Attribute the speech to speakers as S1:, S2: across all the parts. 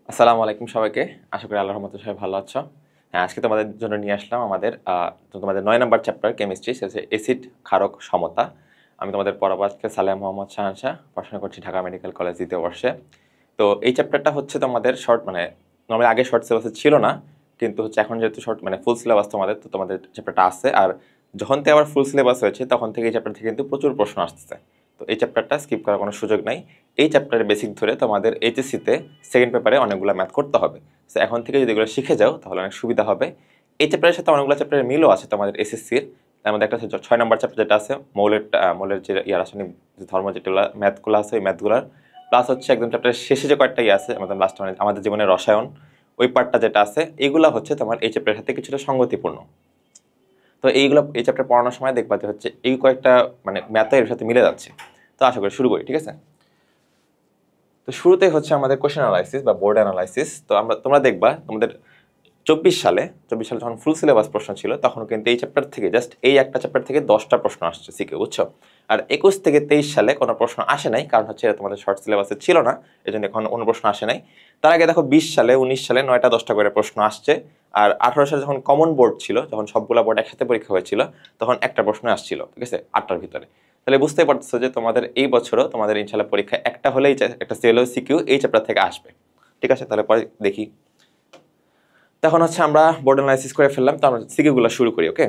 S1: আসসালামু আলাইকুম সবাইকে। আশা করি আল্লাহর রহমতে সবাই ভালো আছো। হ্যাঁ, আজকে তোমাদের জন্য নিয়ে আসলাম তোমাদের ৯ নম্বর চ্যাপ্টার কেমিস্ট্রি, সেটা হচ্ছে অ্যাসিড ক্ষারক সমতা। আমি তোমাদের পড়াবো আজকে সালেহ মোহাম্মদ শাহানশাহ, পড়াশোনা করছি ঢাকা মেডিকেল কলেজ দ্বিতীয় বর্ষে। তো এই চ্যাপ্টারটা হচ্ছে তোমাদের শর্ট, নর্মালি আগে শর্ট সিলেবাসে ছিল না, কিন্তু হচ্ছে এখন যেহেতু শর্ট ফুল সিলেবাস তোমাদের, তো তোমাদের চ্যাপ্টারটা আছে। আর যখন থেকে আবার ফুল সিলেবাস হয়েছে তখন থেকে এই চ্যাপ্টার থেকে কিন্তু প্রচুর প্রশ্ন আসতেছে। তো এই চ্যাপ্টারটা স্কিপ করার কোনো সুযোগ নাই। এই চ্যাপ্টারের বেসিক ধরে তোমাদের এইচএসসিতে সেকেন্ড পেপারে অনেকগুলো ম্যাথ করতে হবে। সো এখন থেকে যদি এগুলো শিখে যাও তাহলে অনেক সুবিধা হবে। এই চ্যাপ্টারের সাথে অনেকগুলো চ্যাপ্টারের মিলও আছে তোমাদের এসএসসির। তার মধ্যে একটা হচ্ছে 6 নম্বর চ্যাপ্টার, যেটা আছে মৌলের যে রাসায়নিক যে ধর্ম, যেগুলো ম্যাথগুলো আছে ওই ম্যাথগুলোর, প্লাস হচ্ছে একদম চ্যাপ্টারের শেষে যে কয়েকটা আছে আমাদের লাস্ট, আমাদের জীবনের রসায়ন, ওই পার্টটা যেটা আছে, এগুলো হচ্ছে তোমার এই চ্যাপ্টারের সাথে কিছুটা সঙ্গতিপূর্ণ। তো এই চ্যাপ্টার পড়ানোর সময় দেখবা যে হচ্ছে এই কয়েকটা ম্যাথ এর সাথে মিলে যাচ্ছে। তো আশা করি শুরু করি, ঠিক আছে? তো শুরুতে হচ্ছে আমাদের কোশ্চেন অ্যানালাইসিস বা বোর্ড অ্যানালাইসিস। তো তোমরা দেখবা তোমাদের 24 সালে যখন ফুল সিলেবাস প্রশ্ন ছিল, তখন কিন্তু এই চ্যাপ্টার থেকে জাস্ট এই একটা চ্যাপ্টার থেকে 10টা প্রশ্ন আসছে সিকিউ, বুঝছো? আর 21 থেকে 23 সালে কোনো প্রশ্ন আসে নাই, কারণ হচ্ছে এটা তোমাদের শর্ট সিলেবাসে ছিল না, এই জন্য এখন কোনো প্রশ্ন আসে নাই। তার আগে দেখো 20 সালে 19 সালে 9টা 10টা করে প্রশ্ন আসছে। আর 18 সালে যখন কমন বোর্ড ছিল, যখন সবগুলা বোর্ড একসাথে পরীক্ষা হয়েছিল, তখন একটা প্রশ্ন আসছিল, ঠিক আছে, 8টার ভিতরে। তাহলে বুঝতেই পারতেছো যে তোমাদের এই বছরও তোমাদের ইনশাল্লাহ পরীক্ষা একটা হলেই একটা সিকিউ এই চ্যাপ্টার থেকে আসবে, ঠিক আছে? তাহলে পরে দেখি। তখন হচ্ছে আমরা বোর্ড অ্যানালাইসিস করে ফেললাম, তো আমরা সিকিউগুলো শুরু করি। ওকে,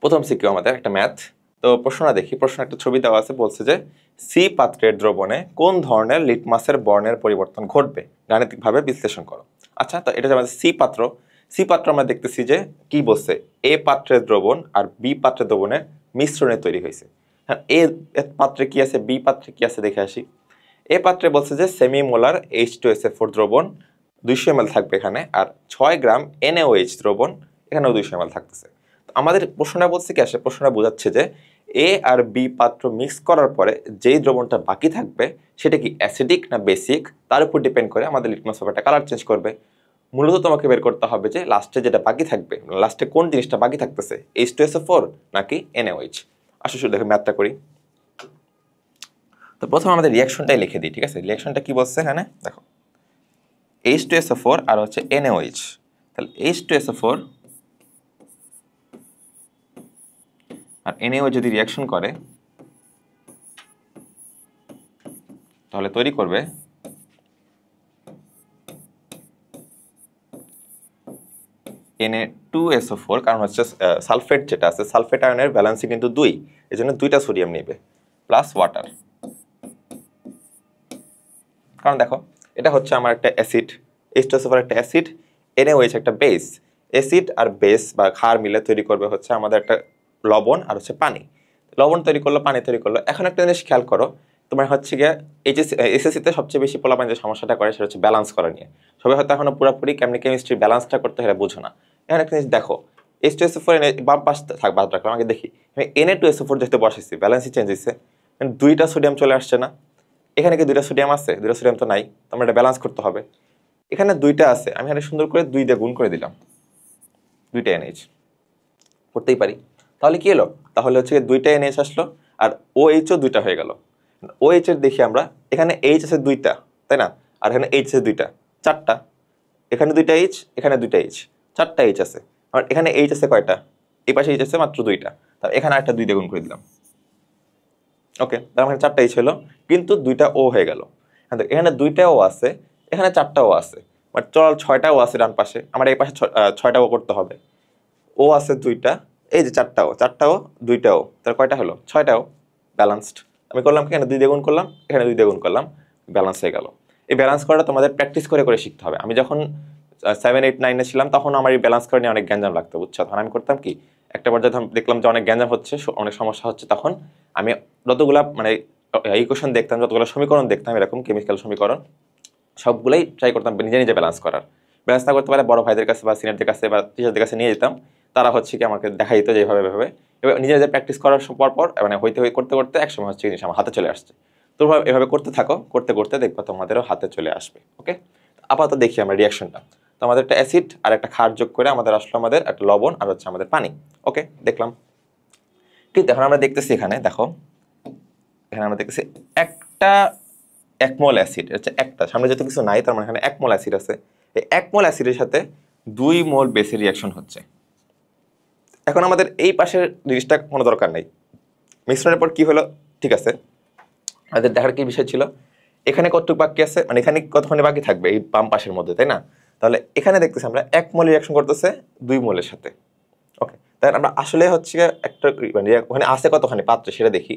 S1: প্রথম সিকিউ আমাদের একটা ম্যাথ। তো প্রশ্নটা দেখি। প্রশ্ন একটা ছবি দেওয়া আছে, বলছে যে সি পাত্রের দ্রবণে কোন ধরনের লিটমাসের বর্ণের পরিবর্তন ঘটবে, গাণিতিকভাবে বিশ্লেষণ করো। আচ্ছা, তো এটা আমাদের সি পাত্র আমরা দেখতেছি যে কি বলছে, এ পাত্রের দ্রবণ আর বি পাত্রের দ্রবণের মিশ্রণে তৈরি হয়েছে। হ্যাঁ, এ পাত্রে কি আছে, বি পাত্রে কি আছে দেখে আসি। এ পাত্রে বলছে যে সেমি মোলার H2SO4 দ্রবণ 200 ml থাকবে এখানে, আর 6 গ্রাম NaOH দ্রবণ এখানেও 200 ml থাকতেছে। আমাদের প্রশ্নটা বলছে কি আসে, প্রশ্নটা বোঝাচ্ছে যে এ আর বি পাত্র মিক্স করার পরে যেই দ্রবণটা বাকি থাকবে সেটা কি অ্যাসিডিক না বেসিক, তার উপর ডিপেন্ড করে আমাদের লিটমাস পেপারটা কালার চেঞ্জ করবে। মূলত তোমাকে বের করতে হবে যে লাস্টে যেটা বাকি থাকবে, লাস্টে কোন জিনিসটা বাকি থাকতেছে, H2SO4 নাকি NaOH। আসলে শুধু দেখো ম্যাথটা করি। তো প্রথমে আমাদের রিয়াকশনটাই লিখে দিই, ঠিক আছে? রিয়াকশনটা কি বলছে এখানে দেখো, H2SO4 আর হচ্ছে NaOH। তাহলে H2SO4 আর NaOH যদি রিয়াকশন করে তাহলে তৈরি করবে Na2SO4, কারণ হচ্ছে সালফেট যেটা আছে, সালফেট আয়নের ব্যালেন্সই কিন্তু 2, এই জন্য 2টা সোডিয়াম নেবে, প্লাস ওয়াটার। কারণ দেখো এটা হচ্ছে আমার একটা অ্যাসিড, H2SO4 একটা অ্যাসিড, NaOH একটা বেস। অ্যাসিড আর বেস বা ক্ষার মিলে তৈরি করবে হচ্ছে আমাদের একটা লবণ আর হচ্ছে পানি। লবণ তৈরি করলো, পানি তৈরি করলো। এখন একটা জিনিস খেয়াল করো, তোমার হচ্ছে গিয়ে এসএসসিতে সবচেয়ে বেশি পোলাপান যে সমস্যাটা করে সেটা হচ্ছে ব্যালেন্স করা নিয়ে। সবাই হয়তো এখনো পুরোপুরি কেমিস্ট্রি ব্যালেন্সটা করতে হলে বুঝো না। এখন একটা জিনিস দেখো, H2SO4 বাম পাশ থাক বাদ রাখলাম, আগে দেখি Na2SO4 যেহেতু বসেছি, ব্যালেন্সই চেঞ্জ হয়েছে, 2টা সোডিয়াম চলে আসছে না। এখানে কি 2টা সোডিয়াম আছে? 2টা সোডিয়াম তো নাই, তো আমরা এটা ব্যালেন্স করতে হবে। এখানে 2টা আছে, আমি এখানে সুন্দর করে 2 দিয়ে গুণ করে দিলাম, 2টা NH করতেই পারি। তাহলে কি এলো? তাহলে হচ্ছে 2টা NH আসলো, আর OH ও 2টা হয়ে গেল। OH এর দেখি আমরা, এখানে H আছে 2টা, তাই না? আর এখানে H আছে 2টা, 4টা। এখানে 2টা H, এখানে 2টা H, 4টা H আছে। আর এখানে H আছে কয়টা? এই পাশে H আছে মাত্র 2টা, তাহলে এখানে একটা 2 দিয়ে গুণ করে দিলাম। ওকে, তার মানে 4টা H হলো, কিন্তু 2টা O হয়ে গেল। এখানে 2টা O আছে, এখানে 4টা O আছে, মানে চল 6টা O আছে ডান পাশে, আমার এই পাশে 6টা O করতে হবে। ও আছে 2টা, এই যে 4টা ও 2টা ও, তার কয়টা হলো? 6টা ও। ব্যালেন্সড। আমি করলাম কি, এখানে 2 দিয়ে গুণ করলাম, এখানে 2 দিয়ে গুণ করলাম, ব্যালেন্স হয়ে গেল। এই ব্যালেন্স করাটা তোমাদের প্র্যাকটিস করে করে শিখতে হবে। আমি যখন 7, 8, 9-এ ছিলাম তখন আমার এই ব্যালেন্স করে নিয়ে অনেক গ্যাঞ্জাম লাগতো, বুঝছো? তখন আমি করতাম কি, একটা পর্যায়ে দেখলাম যে অনেক গ্যাঞ্জাম হচ্ছে, অনেক সমস্যা হচ্ছে, তখন আমি যতগুলা ইকুয়েশন দেখতাম, যতগুলো সমীকরণ দেখতাম এরকম কেমিক্যাল সমীকরণ, সবগুলোই ট্রাই করতাম নিজে নিজে ব্যালেন্স করার। ব্যালেন্স না করতে পারে বড় ভাইদের কাছে বা সিনিয়রদের কাছে বা টিচারদের কাছে নিয়ে যেতাম, তারা হচ্ছে কি আমাকে দেখা দিত যে এইভাবে এভাবে। এবার নিজে নিজে প্র্যাকটিস করার পর করতে করতে একসময় হচ্ছে জিনিস আমার হাতে চলে আসছে। তো এভাবে করতে থাকো, করতে করতে দেখবো তোমাদেরও হাতে চলে আসবে। ওকে, আপাতত দেখি আমরা রিয়াকশনটা। তো আমাদের একটা অ্যাসিড আর একটা ক্ষার যোগ করে আমাদের আসলো আমাদের একটা লবণ আর হচ্ছে আমাদের পানি। ওকে, দেখলাম। কিন্তু এখন আমরা দেখতেছি, এখানে দেখো, এখানে আমরা দেখতেছি একটা 1 মোল অ্যাসিড, হচ্ছে একটা, সামনে যেহেতু কিছু নাই তার মানে এখানে 1 মোল অ্যাসিড আছে, এই 1 মোল অ্যাসিডের সাথে 2 মোল বেসের রিয়াকশন হচ্ছে। এখন আমাদের এই পাশের জিনিসটা কোনো দরকার নাই, মিশ্রণের পর কি হলো, ঠিক আছে, আমাদের দেখার কি বিষয় ছিল, এখানে কতটুকু বাকি আছে, মানে এখানে কতখানি বাকি থাকবে এই বাম পাশের মধ্যে, তাই না? তাহলে এখানে দেখতেছি আমরা 1 মোল রিয়াকশন করতেছে 2 মোলের সাথে। ওকে, তাই আমরা আসলে হচ্ছে একটা মানে ওখানে আছে কতখানি পাত্রে সেটা দেখি।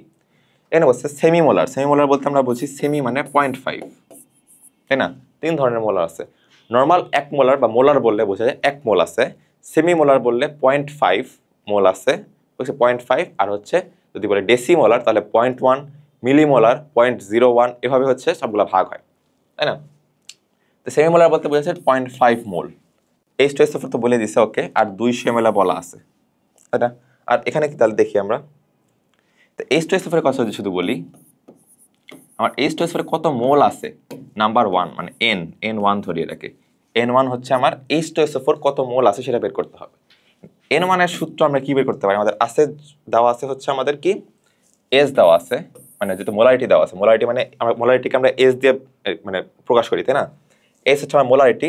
S1: এখানে বলছে সেমি মোলার, সেমি মোলার বলতে আমরা বুঝি সেমি মানে 0.5, তাই না? 3 ধরনের মোলার আছে। নর্মাল 1 মোলার বা মোলার বললে বোঝা যায় 1 মোল আছে, সেমি মোলার বললে 0.5 মোল আছে, হচ্ছে 0.5, আর হচ্ছে যদি বলে ডেসি মোলার তাহলে 0.1, মিলি মোলার 0.01, এভাবে হচ্ছে সবগুলো ভাগ হয়, তাই না? তো সেমি মোলার বলতে বোঝাচ্ছে 0.5 মোল। H2SO4 তো বলে দিছে, ওকে, আর 200 ml বলা আছে, তাই না? আর এখানে কি তাহলে দেখি আমরা, তো H2SO4 এর কথা যদি শুধু বলি, আমার H2SO4 কত মোল আছে, নাম্বার 1 মানে N1 ধরি এটাকে, N1 হচ্ছে আমার H2SO4 কত মোল আছে সেটা বের করতে হবে। N1 এর সূত্র আমরা কি বের করতে পারি, আমাদের আছে দেওয়া আছে হচ্ছে আমাদের কি S দেওয়া আছে, মানে যেটা মোলারিটি দেওয়া আছে, মোলারিটি মানে আমরা মোলারিটিকে আমরা S দিয়ে মানে প্রকাশ করি, তাই না? S হচ্ছে আমার মোলারিটি,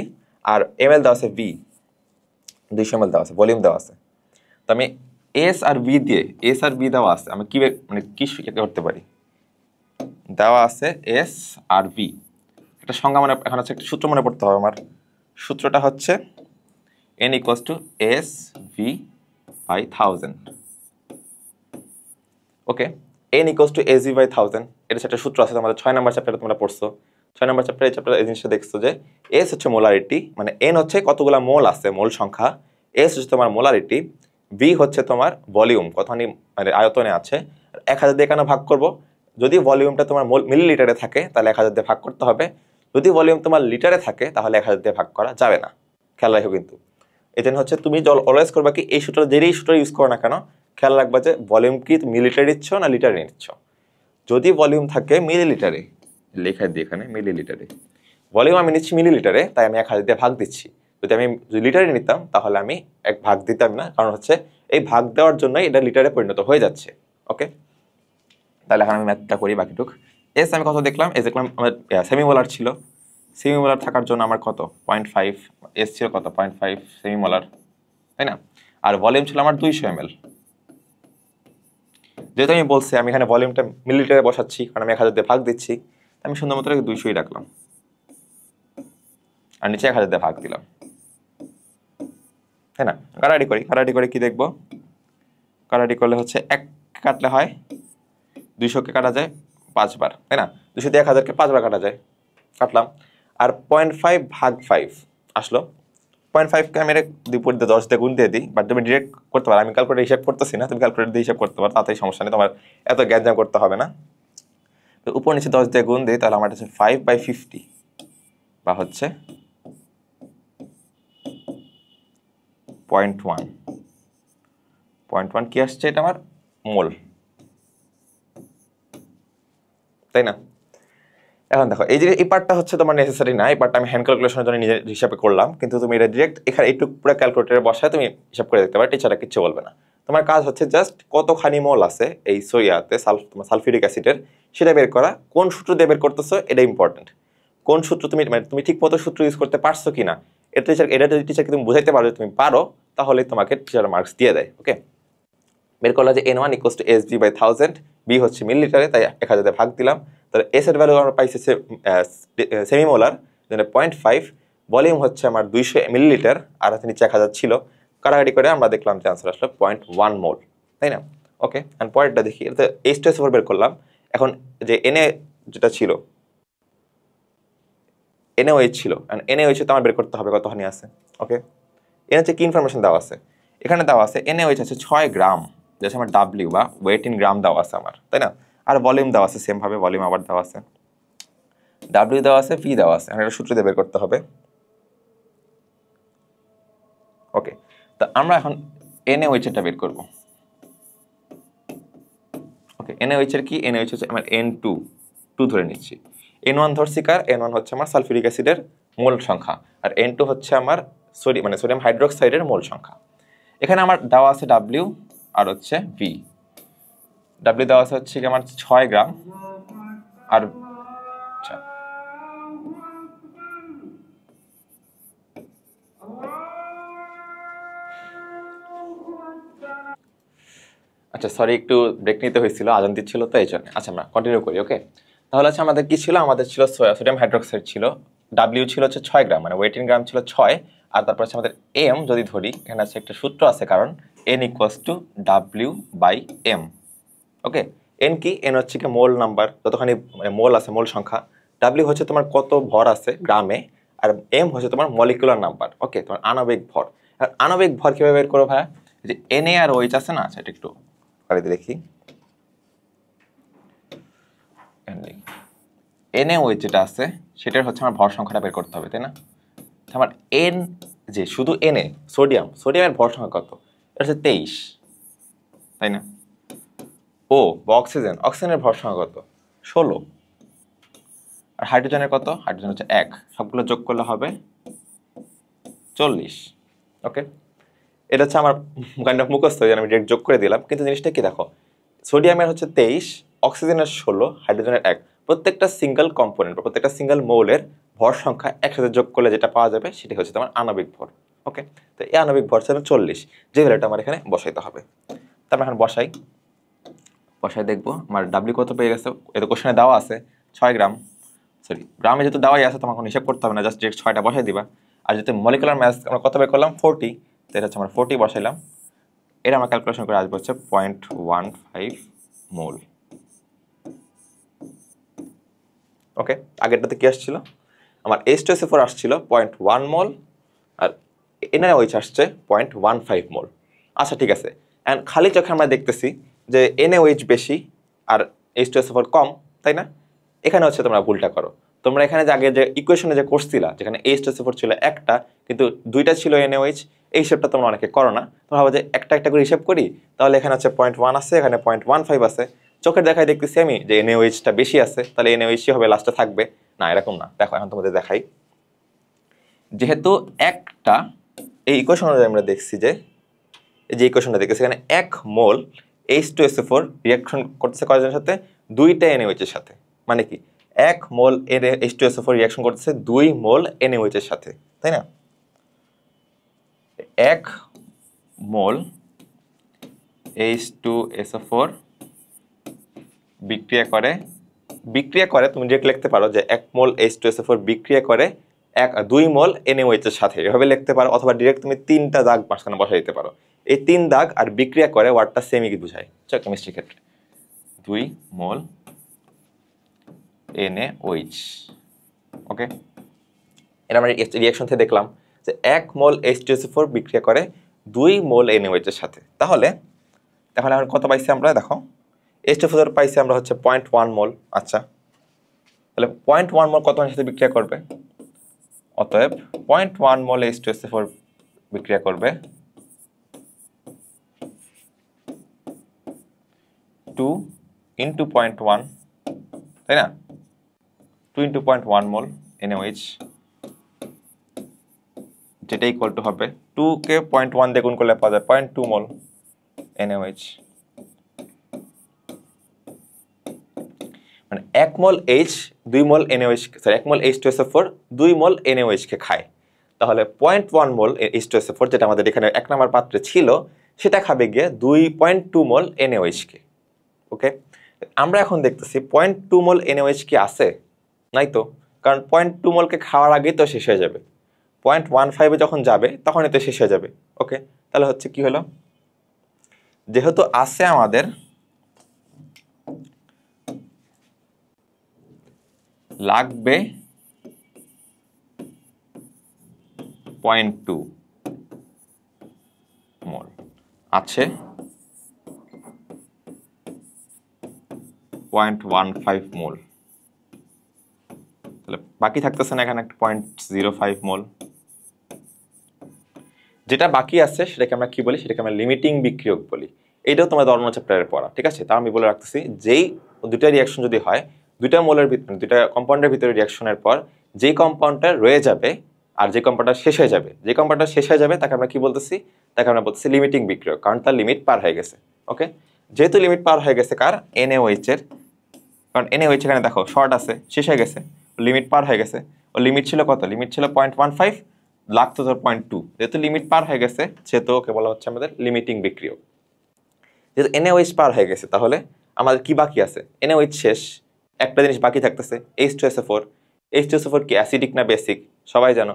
S1: আর ml দেওয়া আছে V, 200 ml দেওয়া আছে, ভলিউম দেওয়া আছে। তো আমি S আর V দিয়ে, S আর V দেওয়া আছে, আমি কি মানে কি করতে পারি, দেওয়া আছে S আর V, একটা সংজ্ঞা মানে এখন হচ্ছে একটা সূত্র মনে পড়তে হবে আমার, সূত্রটা হচ্ছে N = SV by 1000। Okay, N = SV by 1000, এটা একটা সূত্র আছে তোমাদের 6 নাম্বার চ্যাপ্টারে তোমরা পড়ছো, 6 নাম্বার চ্যাপ্টারে এই জিনিসটা দেখছো যে S হচ্ছে মোলারিটি, মানে N হচ্ছে কতগুলা মোল আছে, মোল সংখ্যা, S হচ্ছে তোমার মোলারিটি, V হচ্ছে তোমার ভলিউম, কতখানি মানে আয়তনে আছে, 1000 দিয়ে কেন ভাগ করব, যদি ভলিউমটা তোমার মিলিলিটারে থাকে তাহলে 1000 দিয়ে ভাগ করতে হবে, যদি ভলিউম তোমার লিটারে থাকে তাহলে 1000 দিয়ে ভাগ করা যাবে না, খেয়াল রাখো কিন্তু। এই জন্য হচ্ছে তুমি অলওয়েজ করবা কি, এই সূত্র যেই সূত্র ইউজ করো না কেন, খেয়াল রাখবা যে ভলিউম কি মিলিটারে নিচ্ছ না লিটারে নিচ্ছ। যদি ভলিউম থাকে মিলিলিটারে, লেখা দিই এখানে মিলিলিটারে, ভলিউম আমি নিচ্ছি মিলিলিটারে, তাই আমি 1000 দিয়ে ভাগ দিচ্ছি। যদি আমি লিটারে নিতাম তাহলে আমি এক ভাগ দিতাম না, কারণ হচ্ছে এই ভাগ দেওয়ার জন্যই এটা লিটারে পরিণত হয়ে যাচ্ছে। ওকে, তাহলে এখন আমি ম্যাথটা করি বাকিটুক। এস আমি কত দেখলাম, এস দেখলাম আমার সেমিমোলার ছিল, সেমিমোলার থাকার জন্য আমার কত 0.5, এস ছিল কত 0.5 সেমিমোলার, তাই না? আর ভলিউম ছিল আমার 200 ml। যেহেতু আমি বলছি আমি এখানে ভলিউমটা মিলিলিটারে বসাচ্ছি, কারণ আমি 1000 দিয়ে ভাগ দিচ্ছি, আমি সুন্দর মতো 200ই রাখলাম, আর নিচে 1000 দিয়ে ভাগ দিলাম, তাই না? কাটাকাটি করি, কাটাকাটি করে কি দেখবো, কাটাকাটি করলে হচ্ছে 1 কাটলে হয় 200কে কাটা যায় 5 বার, তাই না? 200 দিয়ে 1000কে 5 বার কাটা যায়, কাটলাম। আর 0.5 ভাগ 5 আসলো, 0.5কে আমি বিপরীত দিয়ে 10 দিয়ে গুণ দিয়ে দিই, বাট তুমি ডিরেক্ট করতে পারো, আমি ক্যালকুলেটর হিসাব করতেছি না, তুমি ক্যালকুলেটর দিয়ে হিসাব করতে পারো, তাতেই সমস্যা নেই, তোমার এত গ্যাঞ্জাম করতে হবে না। তো উপর নিচে 10 দিয়ে গুণ দিই, তাহলে আমার হচ্ছে 5/50 বা হচ্ছে 0.1 কি আসছে, এটা আমার মোল, তাই না? এখন দেখো এই যে এই পার্টটা হচ্ছে তোমার নেসেসারি না, এই পার্টটা আমি হ্যান্ড ক্যালকুলেশনের জন্য নিজের হিসাবে করলাম, কিন্তু তুমি এটা ডিরেক্ট এখানে এইটুক পুরো ক্যালকুলেটরে বসায় তুমি হিসাব করে দেখতে পারো, টিচাররা কিচ্ছু বলবে না। তোমার কাজ হচ্ছে জাস্ট কতখানি মোল আছে এই সোয়াতে তোমার সালফিউরিক অ্যাসিডের, সেটা বের করা। কোন সূত্র দিয়ে বের করতেছো এটা ইম্পর্টেন্ট, কোন সূত্র তুমি মানে তুমি ঠিক মতো সূত্র ইউজ করতে পারছো কিনা, এটা যদি টিচারকে তুমি বুঝাইতে পারো তুমি পারো, তাহলে তোমাকে টিচার মার্কস দিয়ে দেয়। ওকে, বের করলা যে N1 = SV by 1000, B হচ্ছে মিলিলিটারে, তাই 1000 দিয়ে ভাগ দিলাম, তাহলে S এর ভ্যালু আমরা পাইছি সেমিমোলার, 0.5, ভলিউম হচ্ছে আমার 200 মিলিলিটার, আর হচ্ছে নিচে 1000 ছিল, কাটাকাটি করে আমরা দেখলাম যে আনসার আসলো 0.1 মোল, তাই না? ওকে, আর পরেরটা দেখি, এটা H2SO4 বের করলাম। এখন যে Na যেটা ছিল, NaOH ছিল, NaOH তো আমার বের করতে হবে কতখানি আছে। ওকে, এর হচ্ছে কি ইনফরমেশন দেওয়া আছে, এখানে দেওয়া আছে NaOH আছে 6 গ্রাম, যেটা আমার W বা ওয়েট ইন গ্রাম দেওয়া আছে আমার, তাই না? আর ভলিউম দেওয়া আছে সেম ভাবে, ভলিউম আবার দেওয়া আছে, W দেওয়া আছে, V দেওয়া আছে, এটা সূত্র দিয়ে বের করতে হবে। ওকে, তো আমরা এখন NaOH এরটা বের করব। ওকে, NaOH এর কি, NaOH হচ্ছে আমার N2 ধরে নিচ্ছি, N1 ধরছি কার, N1 হচ্ছে আমার সালফিউরিক অ্যাসিডের মোল সংখ্যা, আর N2 হচ্ছে আমার সোডিয়াম হাইড্রোক্সাইডের মোল সংখ্যা। এখানে আমার দেওয়া আছে W আর হচ্ছে V, W দেওয়া আছে হচ্ছে আমার 6 গ্রাম, আর আচ্ছা আচ্ছা সরি, একটু ব্রেক নিতে হয়েছিল, আজান দিচ্ছিল তো এই জন্য। আচ্ছা আমরা কন্টিনিউ করি। ওকে, তাহলে হচ্ছে আমাদের কি ছিল, আমাদের ছিল সোডিয়াম হাইড্রোক্সাইড ছিল, ডাব্লিউ ছিল হচ্ছে 6 গ্রাম, মানে ওয়েট ইন গ্রাম ছিল 6। আর তারপর হচ্ছে আমাদের এম যদি ধরি, এখানে আছে একটা সূত্র আছে, কারণ এন ইকুয়ালস টু ডাব্লিউ বাই এম। ওকে, এন কি, এন হচ্ছে কি মোল নাম্বার, যতখানি মানে মোল আছে, মোল সংখ্যা। ডাব্লিউ হচ্ছে তোমার কত ভর আছে গ্রামে, আর এম হচ্ছে তোমার মলিকুলার নাম্বার। ওকে, তোমার আণবিক ভর। আর আণবিক ভর কিভাবে বের করো ভাইয়া, যে এন এ আর ওইচ আছে না, সেটা একটু দেখি। এন এ ওইচ যেটা আছে সেটার হচ্ছে আমার ভর সংখ্যাটা বের করতে হবে, তাই না? আমার এন, যে শুধু এন এ সোডিয়ামের ভর সংখ্যা কত, এটা হচ্ছে 23, তাই না? ও বা অক্সিজেনের ভর সংখ্যা কত, 16। আর হাইড্রোজেনের কত, হাইড্রোজেন হচ্ছে 1, সবগুলো যোগ করলে হবে 40। ওকে, এটা হচ্ছে আমার কাইন্ড অফ মুখস্থ, আমি ডিরেক্ট যোগ করে দিলাম। কিন্তু জিনিসটা কি দেখো, সোডিয়ামের হচ্ছে 23, অক্সিজেনের 16, হাইড্রোজেনের 1, প্রত্যেকটা সিঙ্গেল কম্পোনেন্ট বা প্রত্যেকটা সিঙ্গেল মৌলের ভর সংখ্যা একসাথে যোগ করলে যেটা পাওয়া যাবে সেটি হচ্ছে তোমার আণবিক ভর। ওকে, তো এই আণবিক ভর ছিল 40, যে ভ্যালুটা আমার এখানে বসাইতে হবে। তারপর এখন বসাই দেখবো আমার ডাব্লিউ কত পেয়ে গেছে। এটা কোশ্চেনে দেওয়া আছে 6 গ্রাম, সরি গ্রামে যেহেতু দেওয়াই আছে তোমার কোনো হিসাব করতে হবে না, জাস্ট ডিরেক্ট 6টা বসাই দিবা। আর যেহেতু মলিকুলার ম্যাস আমরা কত বের করলাম 40, তো এটা হচ্ছে আমরা 40 বসাইলাম। এটা আমরা ক্যালকুলেশন করে আসবে হচ্ছে 0.15 মোল। ওকে, আগেরটাতে কি আসছিল, আমার H2SO4 আসছিল 0.1 মোল, আর NaOH আসছে 0.15 মোল। আচ্ছা ঠিক আছে, অ্যান্ড খালি চোখে আমরা দেখতেছি যে NaOH বেশি আর H2SO4 কম, তাই না? এখানে হচ্ছে তোমরা ভুলটা করো। তোমরা এখানে যে আগে যে ইকুয়েশনে যে করছিলা, যেখানে H2SO4 ছিল একটা কিন্তু দুইটা ছিল NaOH, এই হিসাবটা তোমরা অনেকে করো না। তোমরা ভাবো যে একটা একটা করে হিসাব করি, তাহলে এখানে হচ্ছে 0.1 আছে, এখানে 0.15 আছে, চোখের দেখায় দেখতেছি আমি যে NaOH-টা বেশি আছে, তাহলে NaOH হবে লাস্টে থাকবে না, এরকম না। দেখো এখন তোমাদের দেখাই, যেহেতু একটা এই ইকুয়েশন অনুযায়ী আমরা দেখছি যে এই যে ইকুয়েশনটা দেখতেছি এখানে 1 মোল H2SO4 রিঅ্যাকশন করতেছে কয়জনের সাথে, দুইটা NaOH এর সাথে। মানে কি 1 মোল H2SO4 রিঅ্যাকশন করতেছে 2 মোল NaOH এর সাথে, তাই না? 1 মোল H2SO4 বিক্রিয়া করে তুমি ডিরেক্ট লিখতে পারো যে 1 মোল H2SO4 বিক্রিয়া করে 2 মোল NaOH এর সাথে, এভাবে লিখতে পারো। অথবা ডিরেক্ট তুমি 3টা দাগ মাঝখানে বসাই দিতে পারো। এই 3 দাগ আর বিক্রিয়া করে ওয়ার্ডটা সেমই বোঝায় কেমিস্ট্রি ক্ষেত্রে, 2 মোল NaOH। ওকে, এটা আমরা রিঅ্যাকশন থেকে দেখলাম যে 1 মোল H2SO4 বিক্রিয়া করে 2 মোল NaOH এর সাথে। তাহলে আমরা কত পাইছি, আমরা দেখো H2SO4 পাইছি আমরা হচ্ছে 0.1 মোল। আচ্ছা, তাহলে 0.1 মোল কত সাথে বিক্রিয়া করবে, অতএব 0.1 মোল H2SO4 বিক্রিয়া করবে 2 ইন্টু 0.1, তাই না? 2 ইন্টু 0.1 মোল NaOH, যেটা ইকুয়াল টু হবে 2 কে 0.1 দিয়ে গুণ করলে পাওয়া যায় 0.2 মোল NaOH। মানে 1 মোল H 2 মোল NaOH, সরি 1 মোল H2SO4 2 মোল NaOH কে খায়। তাহলে 0.1 মোল H2SO4 যেটা আমাদের এখানে 1 নম্বর পাত্রে ছিল, সেটা খাবে গিয়ে 2.2 মোল NaOH কে। ওকে, আমরা এখন দেখতেছি 0.2 মোল NaOH কি আছে, নাই তো, কারণ 0.2 মোলকে খাওয়ার আগেই তো শেষ হয়ে যাবে। 0.15 যখন যাবে তখনই তো শেষ হয়ে যাবে। ওকে, তাহলে হচ্ছে কি হলো, যেহেতু আছে আমাদের লাগবে 0.2 মোল, আছে 0.15 মোল, তাহলে বাকি থাকতেছে না এখানে একটা 0.05 মোল। যেটা বাকি আছে সেটাকে আমরা কি বলি, সেটাকে আমরা লিমিটিং বিক্রিয়ক বলি। এইটাও তোমার ধর্ম চ্যাপ্টারে পড়া, ঠিক আছে? তা আমি বলে রাখতেছি, যেই দুইটা রিঅ্যাকশন যদি হয়, দুইটা মোলের ভিতরে, দুইটা কম্পাউন্ডের ভিতরে রিঅ্যাকশনের পর যেই কম্পাউন্ডটা রয়ে যাবে আর যে কম্পাউন্ডটা শেষ হয়ে যাবে, যে কম্পাউন্ডটা শেষ হয়ে যাবে তাকে আমরা কি বলতেছি, তাকে আমরা বলতেছি লিমিটিং বিক্রিয়ক, কারণ তার লিমিট পার হয়ে গেছে। ওকে, যেহেতু লিমিট পার হয়ে গেছে কার, NaOH এর, কারণ NaOH এখানে দেখো শর্ট আছে, শেষ হয়ে গেছে, লিমিট পার হয়ে গেছে। ও লিমিট ছিল কত, লিমিট ছিল 0.15, লাগতো তোর 0.2, যেহেতু লিমিট পার হয়ে গেছে সেহেতু ওকে বলা হচ্ছে আমাদের লিমিটিং বিক্রিয়ক। যেহেতু NaOH পার হয়ে গেছে তাহলে আমাদের কি বাকি আছে? NaOH শেষ, একটা জিনিস বাকি থাকতেছে H2SO4। H2SO4 কি অ্যাসিডিক না বেসিক? সবাই জানো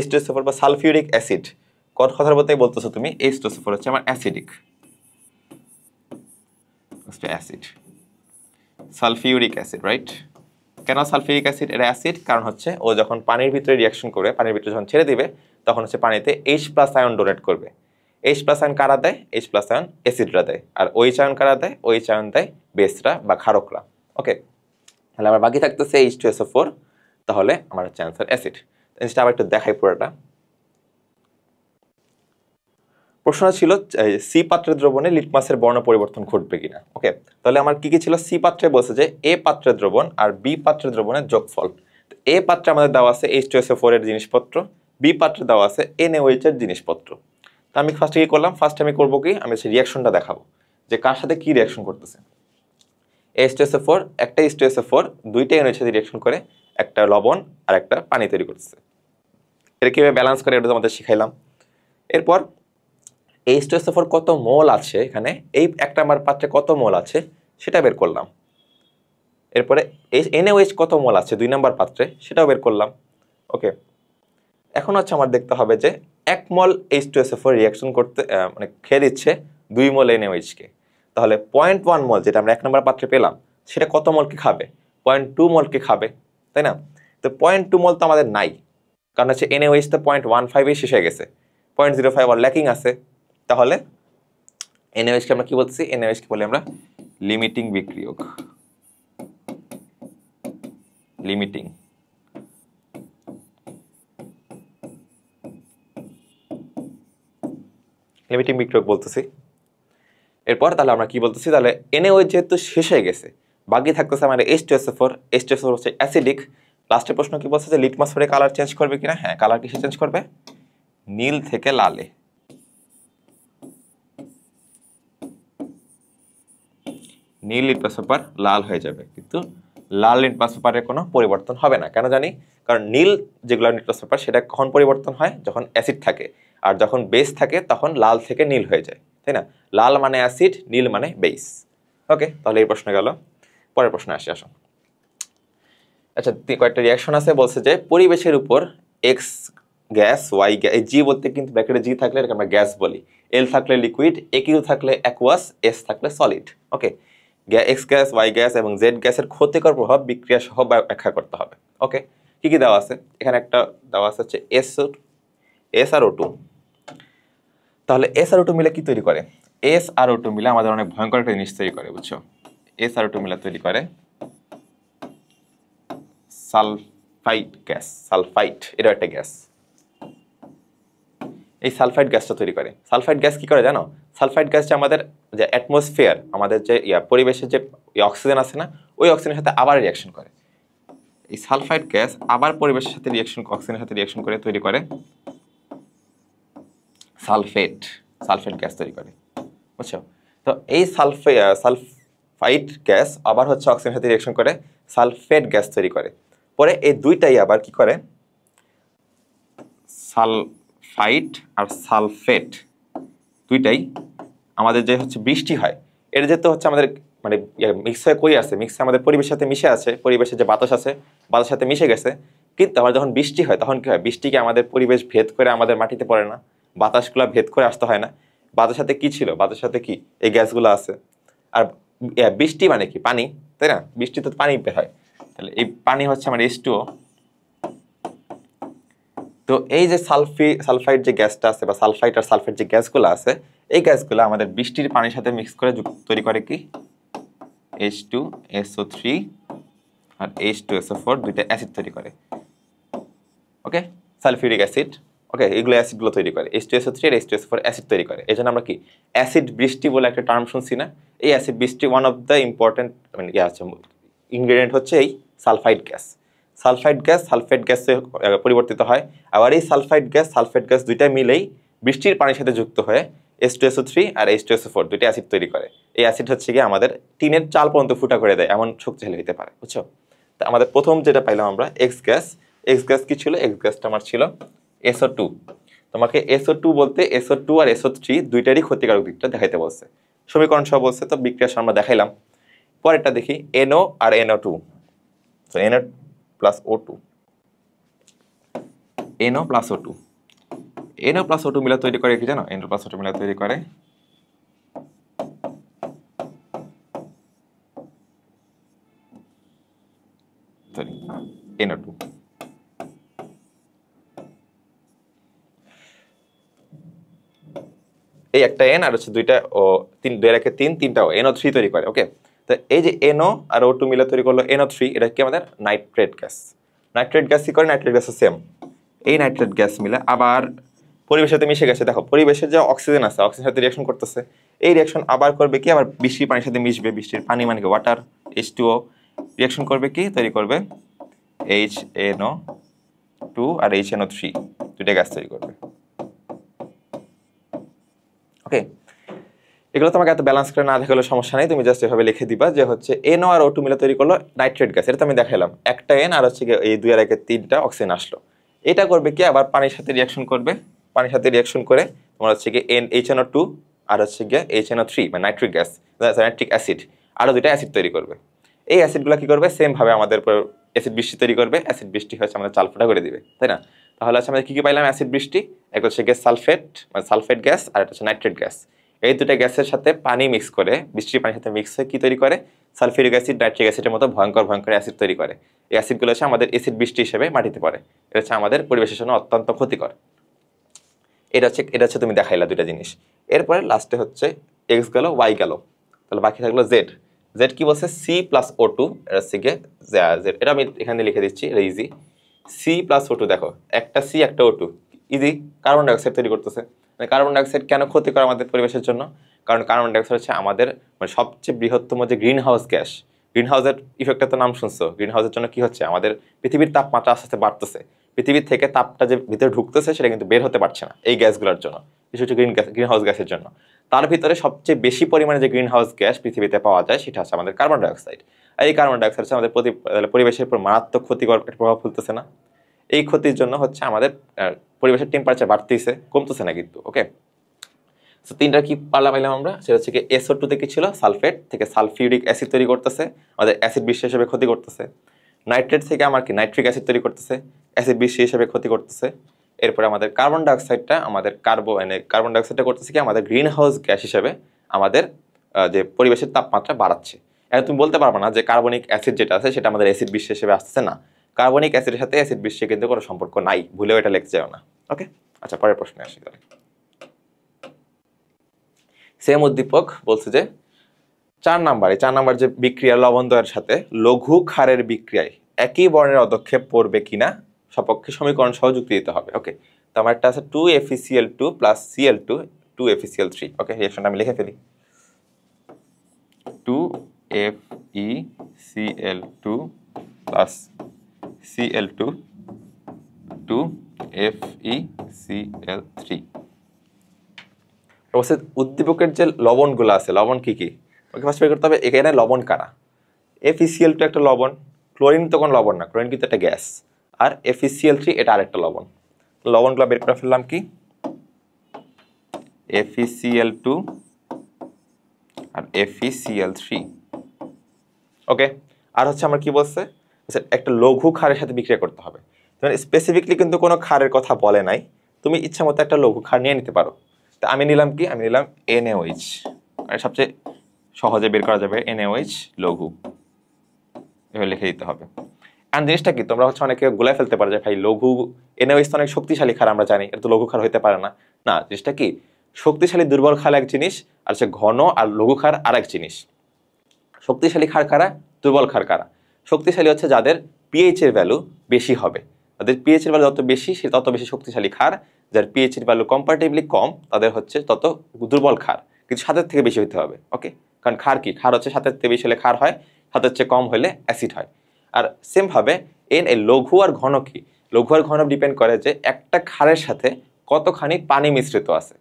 S1: H2SO4 বা সালফিউরিক অ্যাসিড। কথার বলতেই বলতেছো তুমি H2SO4 হচ্ছে আমার acidic acid, sulphuric acid, right? কেন সালফিউরিক অ্যাসিড? এটা অ্যাসিড কারণ হচ্ছে ও যখন পানির ভিতরে রিয়াকশন করবে, পানির ভিতরে যখন ছেড়ে দিবে তখন হচ্ছে পানিতে H+ আয়ন ডোনেট করবে। H+ আয়ন কারা দেয়? H+ আয়ন অ্যাসিডরা দেয়। আর OH আয়ন কারা দেয়? OH আয়ন দেয় বেসরা বা ক্ষারকরা। ওকে, তাহলে আমার বাকি থাকতেছে H2SO4, তাহলে আমার হচ্ছে অ্যান্সার অ্যাসিড। জিনিসটা আবার একটু দেখাই পুরোটা। প্রশ্ন ছিল সি পাত্রের দ্রবণে লিটমাসের বর্ণ পরিবর্তন ঘটবে কিনা। ওকে, তাহলে আমার কি কি ছিল? সি পাত্রে বলছে যে এ পাত্রের দ্রবণ আর বি পাত্রের দ্রবণের যোগফল। এ পাত্রে আমাদের দেওয়া আছে H2SO4 এর জিনিসপত্র, বি পাত্রে দেওয়া আছে NaOH এর জিনিসপত্র। তো আমি ফার্স্টে কি করলাম? ফার্স্টে আমি করবো কি, আমি হচ্ছে রিয়াকশনটা দেখাবো যে কার সাথে কি রিয়াকশন করতেছে। H2SO4, একটা H2SO4 দুইটা NaOH সাথে রিয়াকশন করে একটা লবণ আর একটা পানি তৈরি করতেছে। এটা কিভাবে ব্যালেন্স করে এটা তোমাদের শিখাইলাম। এরপর H2SO4 কত মোল আছে এখানে, এই একটা আমার পাত্রে কত মোল আছে সেটা বের করলাম। এরপরে NaOH কত মোল আছে 2 নম্বর পাত্রে সেটাও বের করলাম। ওকে, এখন হচ্ছে আমার দেখতে হবে যে 1 মোল H2SO4 রিয়াকশন করতে মানে খেয়ে দিচ্ছে 2 মোল NaOH কে, তাহলে 0.1 মোল যেটা আমরা 1 নম্বর পাত্রে পেলাম সেটা কত মোলকে খাবে? 0.2 মোলকে খাবে, তাই না? তো 0.2 মোল তো আমাদের নাই, কারণ হচ্ছে NaOH তো 0.15 শেষ হয়ে গেছে, 0.05 আর ল্যাকিং আছে। তাহলে NaOH কে আমরা কি বলতেছি? NaOH কে বলি আমরা লিমিটিং বিক্রিয়ক, লিমিটিং। লিমিটিং বিক্রিয়ক বলতেছি। এরপর তাহলে আমরা কি বলতেছি? তাহলে NaOH যেহেতু শেষ হয়ে গেছে বাকি থাকতেছে আমাদের H2SO4। H2SO4 হচ্ছে অ্যাসিডিক। লাস্টের প্রশ্ন কি বলছে যে লিটমাস ফেরে কালার চেঞ্জ করবে কিনা? হ্যাঁ, কালার কিসে চেঞ্জ করবে? নীল থেকে লালে। নীল লিটমাস পেপার লাল হয়ে যাবে, কিন্তু লাল লিটমাস পেপারের কোনো পরিবর্তন হবে না। কেন জানি? কারণ নীল যেগুলো লিটমাস পেপার সেটা কখন পরিবর্তন হয়? যখন অ্যাসিড থাকে, আর যখন বেস থাকে তখন লাল থেকে নীল হয়ে যায়, তাই না? লাল মানে অ্যাসিড, নীল মানে বেস। ওকে, তাহলে এই প্রশ্ন গেল। পরের প্রশ্নে আসো। আচ্ছা, কয়েকটা রিয়াকশন আছে, বলছে যে পরিবেশের উপর এক্স গ্যাস, ওয়াই গ্যাস, জি বলতে কিন্তু ব্র্যাকেটে জি থাকলে এটাকে আমরা গ্যাস বলি, এল থাকলে লিকুইড, এ কিউ থাকলে অ্যাকুয়াস, এস থাকলে সলিড। ওকে, এক্স গ্যাস, ওয়াই গ্যাস এবং জেড গ্যাসের ক্ষতিকর প্রভাব বিক্রিয়া সহ ব্যাখ্যা করতে হবে। ওকে, কি কি দেওয়া আছে এখানে? একটা দেওয়া আছে হচ্ছে SR2। তাহলে SR2 মিলে কি তৈরি করে? SR2 মিলে আমাদের অনেক ভয়ঙ্কর একটা জিনিস তৈরি করে, বুঝছো? SR2 মিলে তৈরি করে সালফাইড গ্যাস। সালফাইড এটা একটা গ্যাস। এই সালফাইড গ্যাসটা তৈরি করে। সালফাইড গ্যাস কি করে জানো? সালফাইড গ্যাসটা আমাদের যে অ্যাটমসফিয়ার, আমাদের যে পরিবেশের যে অক্সিজেন আছে না, ওই অক্সিজেনের সাথে আবার রিয়াকশন করে। এই সালফাইড গ্যাস আবার পরিবেশের সাথে অক্সিজেনের সাথে রিয়াকশন করে তৈরি করে সালফেট গ্যাস তৈরি করে, বুঝছো? তো এই সালফাইড গ্যাস আবার হচ্ছে অক্সিজেনের সাথে রিয়াকশন করে সালফেট গ্যাস তৈরি করে। পরে এই দুইটাই আবার কি করে? সালফাইড আর সালফেট দুইটাই আমাদের যে হচ্ছে বৃষ্টি হয়, এটা যেহেতু হচ্ছে আমাদের মানে মিক্স হয়ে কই আছে, মিক্স আমাদের পরিবেশের সাথে মিশে আছে, পরিবেশের যে বাতাস আছে বাতাসের সাথে মিশে গেছে। কিন্তু আবার যখন বৃষ্টি হয় তখন কি হয়? বৃষ্টিকে আমাদের পরিবেশ ভেদ করে আমাদের মাটিতে পড়ে না, বাতাসগুলো ভেদ করে আসতে হয় না। বাতাসের সাথে কি ছিল? বাতাসের সাথে কি এই গ্যাসগুলো আছে। আর বৃষ্টি মানে কি? পানি, তাই না? বৃষ্টি তো পানি বের হয়, তাহলে এই পানি হচ্ছে আমার H2O। তো এই যে সালফাইড যে গ্যাসটা আছে বা সালফাইড আর সালফেট যে গ্যাসগুলো আছে, এই গ্যাসগুলো আমাদের বৃষ্টির পানির সাথে মিক্স করে তৈরি করে কি H2SO3 আর H2SO4 দুইটা অ্যাসিড তৈরি করে। ওকে, সালফিউরিক অ্যাসিড। ওকে, এগুলো অ্যাসিডগুলো তৈরি করে H2SO3 আর H2SO4 অ্যাসিড তৈরি করে। এই জন্য আমরা কি অ্যাসিড বৃষ্টি বলে একটা টার্ম শুনছি না? এই অ্যাসিড বৃষ্টি ওয়ান অফ দ্য ইম্পর্টেন্ট মানে ইনগ্রেডিয়েন্ট হচ্ছে এই sulphide gas. Sulphide gas sulphate গ্যাসে পরিবর্তিত হয়। আবার এই সালফাইড গ্যাস সালফেট গ্যাস দুইটা মিলেই বৃষ্টির পানির সাথে যুক্ত হয়ে H2SO3 আর H2SO4 দুইটা অ্যাসিড তৈরি করে। এই অ্যাসিড হচ্ছে গিয়ে আমাদের টিনের চাল পর্যন্ত ফুটা করে দেয়, এমন শক্তিশালী হতে পারে, বুঝছো? তো আমাদের প্রথম যেটা পাইলাম আমরা এক্স গ্যাস। এক্স গ্যাস কি ছিল? এক্স গ্যাসটা আমার ছিল SO2। তোমাকে SO2 বলতে SO2 আর SO3 দুইটারই ক্ষতিকারক দিকটা দেখাইতে বলছে। সমীকরণ সহ বলছে, তো বিক্রিয়া আমরা দেখাইলাম। পরেরটা দেখি NO আর NO2, তো NO plus O2, NO plus O2, NO plus O2 মিলে তৈরি করে কি জানো? NO প্লাস O2 মিলে তৈরি করে NO2। এই একটা N আর হচ্ছে দুইটা ও তিন, দুই রেখে তিন, তিনটা NO3 তৈরি করে। ওকে, তো এই যে NO আর O2 মিলে তৈরি করলো NO3, এটা কি আমাদের নাইট্রেট গ্যাস। নাইট্রেট গ্যাস কি করে? নাইট্রেট গ্যাসও সেম, এই নাইট্রেট গ্যাস মিলে আবার পরিবেশের সাথে মিশে গেছে। দেখো পরিবেশের যে অক্সিজেন আছে, অক্সিজেনের সাথে রিঅ্যাকশন করতেছে, এই রিঅ্যাকশন আবার করবে কি? আবার বৃষ্টির পানির সাথে মিশবে। বৃষ্টির পানি মানে কি? ওয়াটার, H2O, রিঅ্যাকশন করবে কি? তৈরি করবে HNO2 আর HNO3, দুইটা গ্যাস তৈরি করবে। ওকে, এগুলো তোমাকে এত ব্যালেন্স করে না দেখালে সমস্যা নেই, তুমি জাস্ট এভাবে লিখে দিবা যে হচ্ছে NO আর O2 মিলে তৈরি করলো নাইট্রেট গ্যাস। এটা তো আমি দেখাইলাম, একটা N আর হচ্ছে এই দুই আর একে তিনটা অক্সিজেন আসলো। এটা করবে কি? আবার পানির সাথে রিঅ্যাকশন করবে। পানির সাথে রিঅ্যাকশন করে তোমার হচ্ছে কি HNO2 আর হচ্ছে গিয়ে HNO3 মানে নাইট্রিক গ্যাস, নাইট্রিক অ্যাসিড, আরো দুইটা অ্যাসিড তৈরি করবে। এই অ্যাসিডগুলো কি করবে? সেম ভাবে আমাদের উপর অ্যাসিড বৃষ্টি তৈরি করবে। অ্যাসিড বৃষ্টি হচ্ছে আমাদের চাল ফোটা করে দিবে, তাই না? তাহলে হচ্ছে আমরা কি কি পাইলাম? অ্যাসিড বৃষ্টি, একটা হচ্ছে গিয়ে সালফেট মানে সালফেট গ্যাস, আর একটা হচ্ছে নাইট্রেট গ্যাস। এই দুটো গ্যাসের সাথে পানি মিক্স করে, বৃষ্টির পানির সাথে মিক্স হয়ে কি তৈরি করে? সালফিউরিক অ্যাসিড, নাইট্রিক অ্যাসিডের মতো ভয়ঙ্কর ভয়ঙ্কর অ্যাসিড তৈরি করে। এই অ্যাসিডগুলো হচ্ছে আমাদের অ্যাসিড বৃষ্টি হিসেবে মাটিতে পড়ে। এটা হচ্ছে আমাদের পরিবেশের জন্য অত্যন্ত ক্ষতিকর। এটা হচ্ছে তুমি দেখাইলা দুইটা জিনিস। এরপরে লাস্টে হচ্ছে এক্স গেল, ওয়াই গেল, তাহলে বাকি থাকলো জেড। জেড কি বলছে? C+O2, এটা হচ্ছে গিয়ে জেড। এটা আমি এখানে লিখে দিচ্ছি, এটা ইজি। C+O2, দেখো একটা C একটা O2, ইজি। কার্বন ডাইঅক্সাইড তৈরি করতেছে। মানে কার্বন ডাইঅক্সাইড কেন ক্ষতিকর আমাদের পরিবেশের জন্য? কারণ কার্বন ডাইঅক্সাইড হচ্ছে আমাদের মানে সবচেয়ে বৃহত্তম যে গ্রিন হাউস গ্যাস। গ্রিন হাউসের ইফেক্টের তো নাম শুনছো। গ্রিন হাউসের জন্য কি হচ্ছে? আমাদের পৃথিবীর তাপমাত্রা আস্তে আস্তে বাড়তেছে। পৃথিবীর থেকে তাপটা যে ভিতরে ঢুকতেছে সেটা কিন্তু বের হতে পারছে না এই গ্যাসগুলোর জন্য, বিশেষ হচ্ছে গ্রিন হাউস গ্যাসের জন্য। তার ভিতরে সবচেয়ে বেশি পরিমাণে যে গ্রিন হাউস গ্যাস পৃথিবীতে পাওয়া যায় সেটা হচ্ছে আমাদের কার্বন ডাইঅক্সাইড। আর এই কার্বন ডাইঅক্সাইড হচ্ছে আমাদের পরিবেশের উপর মারাত্মক ক্ষতিকর প্রভাব ফেলতেছে না? এই ক্ষতির জন্য হচ্ছে আমাদের পরিবেশের টেম্পারেচার বাড়তেছে, কমতেছে না কিন্তু। ওকে, তো তিনটা কি পাইলাম আমরা? সেটা হচ্ছে কি SO2 থেকে ছিল সালফেট থেকে সালফিউরিক অ্যাসিড তৈরি করতেছে, আমাদের অ্যাসিড বৃষ্টি হিসেবে ক্ষতি করতেছে। নাইট্রেট থেকে আমার কি নাইট্রিক অ্যাসিড তৈরি করতেছে, অ্যাসিড বৃষ্টি হিসেবে ক্ষতি করতেছে। এরপরে আমাদের কার্বন ডাইঅক্সাইডটা আমাদের কার্বন ডাইঅক্সাইডটা করতেছে কি? আমাদের গ্রিন হাউস গ্যাস হিসেবে আমাদের যে পরিবেশের তাপমাত্রা বাড়াচ্ছে। এখন তুমি বলতে পারবে না যে কার্বনিক অ্যাসিড যেটা আছে সেটা আমাদের অ্যাসিড বৃষ্টি হিসেবে আসতেছে না। কার্বনিক অ্যাসিডের সাথে অ্যাসিড বৃষ্টির কিন্তু কোনো সম্পর্ক নাই, ভুলেও এটা লিখতে যাও না। ওকে, আচ্ছা পরের প্রশ্নে আসি। সেম উদ্দীপক বলছে যে 4 নাম্বার যে বিক্রিয়া লবণ দ্বয়ের সাথে লঘু ক্ষারের বিক্রিয়ায় একই বর্ণের অদক্ষেপ পড়বে কিনা সপক্ষে সমীকরণ সহ যুক্তি দিতে হবে। ওকে, তো আমার একটা আছে 2FeCl2 + Cl2 2FeCl3। ওকে, রিঅ্যাকশনটা আমি লিখে ফেলি। 2FeCl2 + Cl2 2FeCl3। অবশ্যই উদ্দীপকের যে লবণগুলো আছে, লবণ কি কি ওকে ফার্স্ট বের করতে হবে। এখানে লবণ কারা? FeCl2 একটা লবণ, ক্লোরিন তো কোনো লবণ না, ক্লোরিন কিন্তু একটা গ্যাস। আর FeCl3 এটা আরেকটা লবণ। লবণগুলো বের করে ফেললাম কি? FeCl2 আর FeCl3। ওকে, আর হচ্ছে আমার কি বলছে? একটা লঘু ক্ষারের সাথে বিক্রিয়া করতে হবে। স্পেসিফিকলি কিন্তু কোনো ক্ষারের কথা বলে নাই, তুমি ইচ্ছা মতো একটা লঘু ক্ষার নিয়ে নিতে পারো। তা আমি নিলাম কি? আমি নিলাম NaOH, সবচেয়ে সহজে বের করা যাবে NaOH লঘু, এভাবে লিখে দিতে হবে। আর জিনিসটা কি, তোমরা হচ্ছে অনেকে গোলায় ফেলতে পারো যে ভাই লঘু NaOH তো অনেক শক্তিশালী ক্ষার, আমরা জানি এটা তো লঘু ক্ষার হইতে পারে না। না, জিনিসটা কি, শক্তিশালী দুর্বল ক্ষার এক জিনিস, আর হচ্ছে ঘন আর লঘু ক্ষার আর এক জিনিস। শক্তিশালী ক্ষার কারা, দুর্বল ক্ষার কারা? শক্তিশালী হচ্ছে যাদের পিএইচ এর ভ্যালু বেশি হবে, তাদের পিএইচ এর ভ্যালু যত বেশি সে তত বেশি শক্তিশালী ক্ষার। যার পিএইচ এর ভ্যালু কম্পারেটিভলি কম তাদের হচ্ছে তত দুর্বল ক্ষার, কিন্তু 7-এর থেকে বেশি হতে হবে। ওকে, কারণ ক্ষার কি, ক্ষার হচ্ছে 7-এর থেকে বেশি হলে ক্ষার হয়, 7-এর চেয়ে কম হলে অ্যাসিড হয়। আর সেম ভাবে লঘু আর ঘন কি, লঘু আর ঘন ডিপেন্ড করে যে একটা ক্ষারের সাথে কতখানি পানি মিশ্রিত আছে।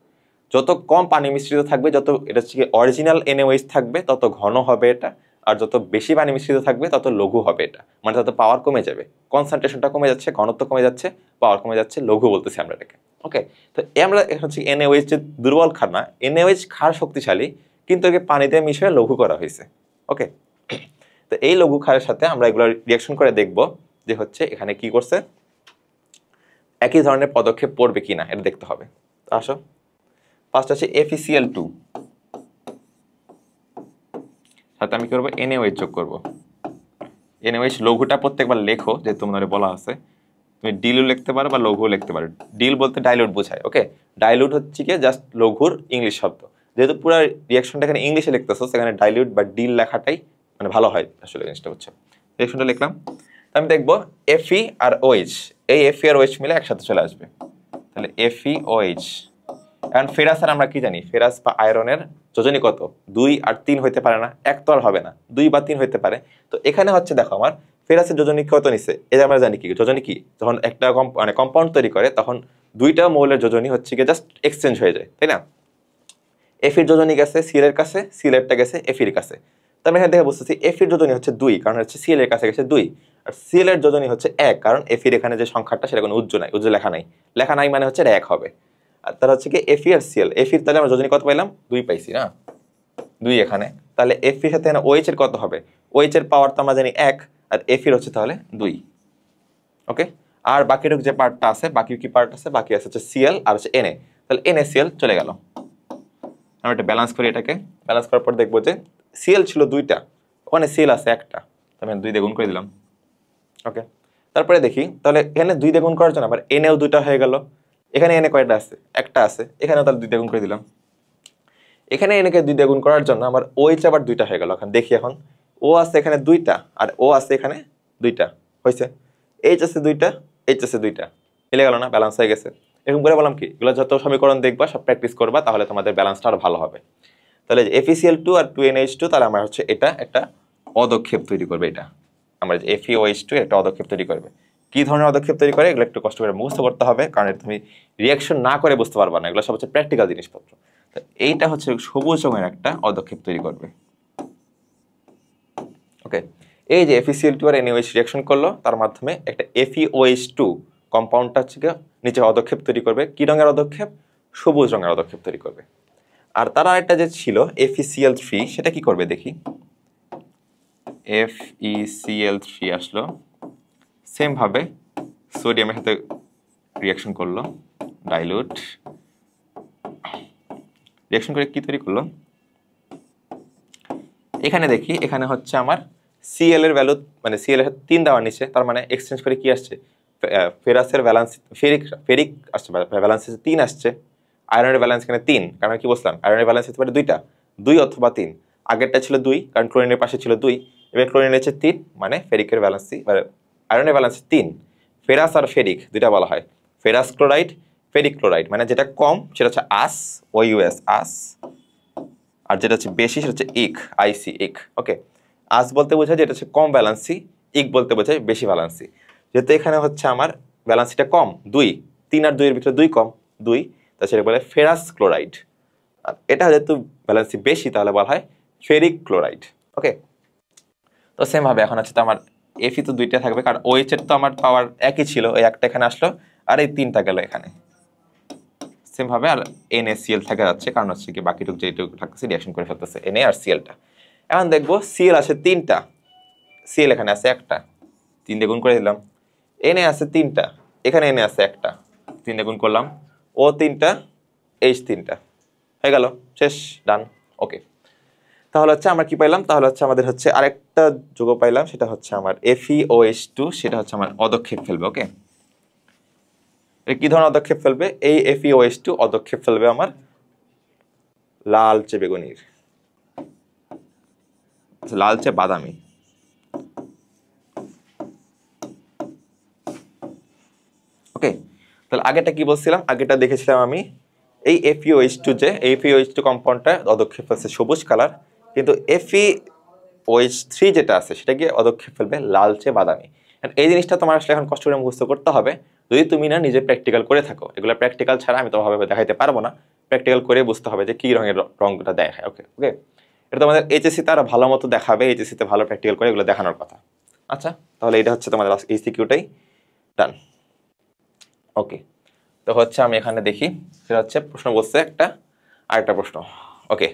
S1: যত কম পানি মিশ্রিত থাকবে, যত এটা হচ্ছে অরিজিনাল NaOH থাকবে তত ঘন হবে এটা, আর যত বেশি পানি মিশ্রিত থাকবে তত লঘু হবে এটা। মানে তত পাওয়ার কমে যাবে, কনসেন্ট্রেশনটা কমে যাচ্ছে, ঘনত্ব কমে যাচ্ছে, পাওয়ার কমে যাচ্ছে, লঘু বলতেছি আমরা এটাকে। ওকে, তো আমরা হচ্ছে NaOH যে দুর্বল ক্ষার না, NaOH ক্ষার শক্তিশালী, কিন্তু একে পানিতে মিশিয়ে লঘু করা হয়েছে। ওকে, তো এই লঘু ক্ষারের সাথে আমরা এগুলো রিয়াকশন করে দেখব যে হচ্ছে এখানে কি করছে, একই ধরনের পদক্ষেপ পড়বে কিনা এটা দেখতে হবে। তো আসো, ফার্স্ট আছে FeCl2, সাথে আমি কি করবো, NaOH যোগ করবো। NaOH লঘুটা প্রত্যেকবার লেখো, যে তোমাদের বলা আছে তুমি ডিলও লিখতে পারো বা লঘুও লিখতে পারো। ডিল বলতে ডাইলুট বোঝায়। ওকে, ডাইলুট হচ্ছে কি জাস্ট লঘুর ইংলিশ শব্দ, যেহেতু পুরো রিয়াকশনটা এখানে ইংলিশে লিখতেছো সেখানে ডাইলুট বা ডিল লেখাটাই মানে ভালো হয় আসলে জিনিসটা হচ্ছে। রিয়াকশনটা লিখলাম, আমি দেখবো Fe আর OH, এই Fe আর OH মিলে একসাথে চলে আসবে, তাহলে FeOH। এখন ফেরাস আর আমরা কি জানি, ফেরাস বা আয়রনের যোজনী কত, 2 আর 3 হইতে পারে না, এক তো আর হবে না, 2 বা 3 হইতে পারে। তো এখানে হচ্ছে দেখো আমার ফেরাসের যোজনী কত নিছে, এটা আমরা জানি কি যোজনী কি, যখন একটা মানে কম্পাউন্ড তৈরি করে তখন দুইটা মৌলের যোজনী হচ্ছে কি জাস্ট এক্সচেঞ্জ হয়ে যায়, তাই না। এফির যোজনী গেছে সিএল এর কাছে, সিএল এরটা গেছে এফির কাছে। তো আমি এখানে দেখে বুঝতেছি এফির যোজনী হচ্ছে 2, কারণ হচ্ছে সিএল এর কাছে গেছে 2, আর সিএল এর যোজনী হচ্ছে 1, কারণ এফির এখানে যে সংখ্যাটা সেটা কোনো উজ্জ্ব নাই, উজ্জ্ব লেখা নাই, লেখা নাই মানে হচ্ছে এটা 1 হবে। আর তার হচ্ছে কি এফি আর সিএল, এফির তাহলে আমরা যোজনী কত পাইলাম, 2 পাইছি না, 2 এখানে। তাহলে এফির সাথে এখানে ওএইচ এর কত হবে, ওএইচ এর পাওয়ার তো আমরা জানি 1, আর এফির হচ্ছে তাহলে 2। ওকে, আর বাকিটুক যে পার্টটা আছে, বাকি কি পার্ট আছে, বাকি আছে হচ্ছে সিএল আর হচ্ছে এনএ, তাহলে NaCl চলে গেল। আমরা এটা ব্যালেন্স করি, এটাকে ব্যালেন্স করার পর দেখবো যে সিএল ছিল 2টা, ওখানে সিএল আছে 1টা, আমি 2 দিয়ে গুণ করে দিলাম। ওকে, তারপরে দেখি তাহলে এখানে 2 দিয়ে গুণ করার জন্য আবার এনএও 2টা হয়ে গেল, এখানে এনএ কয়টা আছে, একটা আছে, এখানেও তাহলে 2 দিয়ে গুণ করে দিলাম। এখানে এনএকে 2 দিয়ে গুণ করার জন্য আমার OH আবার 2টা হয়ে গেল। এখন দেখি, এখন ও আছে এখানে 2টা আর ও আছে এখানে 2টা, হয়েছে। এইচ আছে 2টা, এইচ আছে 2টা, মিলে গেল না, ব্যালেন্স হয়ে গেছে। এরকম করে বললাম কি, এগুলো যত সমীকরণ দেখবা সব প্র্যাকটিস করবা, তাহলে তোমাদের ব্যালেন্সটা আরো ভালো হবে। তাহলে FeCl2 আর 2NH2, তাহলে আমার হচ্ছে এটা একটা পদক্ষেপ তৈরি করবে, এটা আমরা যে FeOH2 একটা পদক্ষেপ তৈরি করবে। কি ধরনের পদক্ষেপ তৈরি করে এগুলো একটু কষ্ট করে মুখস্থ করতে হবে, কারণ তুমি রিয়াকশন না করে বুঝতে পারবা না, এগুলো সব হচ্ছে প্র্যাকটিক্যাল জিনিসপত্র। তো এইটা হচ্ছে সবুজ রঙের একটা পদক্ষেপ তৈরি করবে। ওকে, এই যে FeCl2 আর NaOH রিয়াকশন করলো, তার মাধ্যমে একটা FeOH2 কম্পাউন্ডটা হচ্ছে নিচে পদক্ষেপ তৈরি করবে। কি রঙের পদক্ষেপ, সবুজ রঙের পদক্ষেপ তৈরি করবে। আর তার আরেকটা যে ছিল FeCl3, সেটা কি করবে দেখি, FeCl3 আসলো, সেম ভাবে সোডিয়ামের সাথে রিয়াকশন করলো, ডাইলুট রিয়াকশন করে কি তৈরি করলো, এখানে দেখি এখানে হচ্ছে আমার সিএল এর ভ্যালু, মানে সিএল এর 3 দেওয়ার নিচে, তার মানে এক্সচেঞ্জ করে কি আসছে, ফেরাসের ভ্যালেন্স, ফেরিক আসছে, ভ্যালেন্স 3 আসছে, আয়রনের ব্যালেন্স এখানে 3, কারণ কি বলছিলাম আয়রনের ব্যালেন্স হতে পারে 2টা, 2 অথবা 3, আগেরটা ছিল 2 কারণ ক্লোরিনের পাশে ছিল 2, এবার ক্লোরিনের হচ্ছে 3, মানে ফেরিকের ব্যালেন্স, আয়রনের ব্যালেন্স 3। ফেরাস আর ফেরিক দুইটা বলা হয় ফেরাস ক্লোরাইড, ফেরিক ক্লোরাইড, মানে যেটা কম সেটা হচ্ছে আস, OUS আস, আর যেটা হচ্ছে বেশি সেটা হচ্ছে IC ইক। ওকে, আস বলতে বোঝায় যেটা হচ্ছে কম ব্যালেন্সি, ইক বলতে বোঝায় বেশি ব্যালেন্সি। যেহেতু এখানে হচ্ছে আমার ব্যালেন্সিটা কম 2, 3 আর 2 এর ভিতরে 2 কম 2, তা সেটা বলে ফেরাস ক্লোরাইড। আর এটা যেহেতু ব্যালেন্সি বেশি তাহলে বলা হয় ফেরিক ক্লোরাইড। ওকে, তো সেম ভাবে এখন হচ্ছে তো আমার Fe তো 2টা থাকবে, কারণ OH এর তো আমার পাওয়ার একই ছিল, ওই একটা এখানে আসলো আর এই 3টা গেল এখানে, সেম ভাবে আর NaCl থেকে যাচ্ছে, কারণ হচ্ছে কি বাকিটুকু যেটুকু থাকতেছে রিয়াকশন করে ফেলতেছে Na আর Clটা। এখন দেখবো Cl আছে 3টা, Cl এখানে আছে একটা, 3 দিয়ে গুণ করে দিলাম। Na আছে 3টা, এখানে Na আছে একটা, 3 দিয়ে গুণ করলাম, ও 3টা, H 3টা, হয়ে গেল, শেষ, ডান। ওকে, তাহলে হচ্ছে আমরা কি পাইলাম, তাহলে হচ্ছে আমাদের হচ্ছে আরেকটা যৌগ পাইলাম, সেটা হচ্ছে আমার FeOH2, সেটা হচ্ছে আমার পদক্ষেপ ফেলবে। ওকে, কি ধরনের পদক্ষেপ ফেলবে, এই FeOH2 পদক্ষেপ ফেলবে আমার লালচে বেগুনির, লালচে বাদামি। ওকে, তাহলে আগেটা কি বলছিলাম, আগেটা দেখেছিলাম আমি এই FeOH2, যে FeOH2 কম্পাউন্ডটা পদক্ষেপ ফেলছে সবুজ কালার, কিন্তু FeOH3 যেটা আছে সেটা গিয়ে পদক্ষেপ ফেলবে লালচে বাদামি। এই জিনিসটা তোমার আসলে এখন কষ্ট করে মুখস্থ করতে হবে, যদি তুমি না নিজে প্র্যাকটিক্যাল করে থাকো। এগুলো প্র্যাকটিক্যাল ছাড়া আমি তোমাভাবে দেখাইতে পারবো না, প্র্যাকটিক্যাল করে বুঝতে হবে যে কি রঙের রঙটা দেখায়। ওকে ওকে, এটা তোমাদের HSC-তে আরো ভালো মতো দেখাবে, HSC-তে ভালো প্র্যাকটিক্যাল করে এগুলো দেখানোর কথা। আচ্ছা, তাহলে এটা হচ্ছে তোমাদের এই সিকিউটাই ডান। ওকে, তো হচ্ছে আমি এখানে দেখি, সেটা হচ্ছে প্রশ্ন বলছে একটা, আরেকটা প্রশ্ন। ওকে,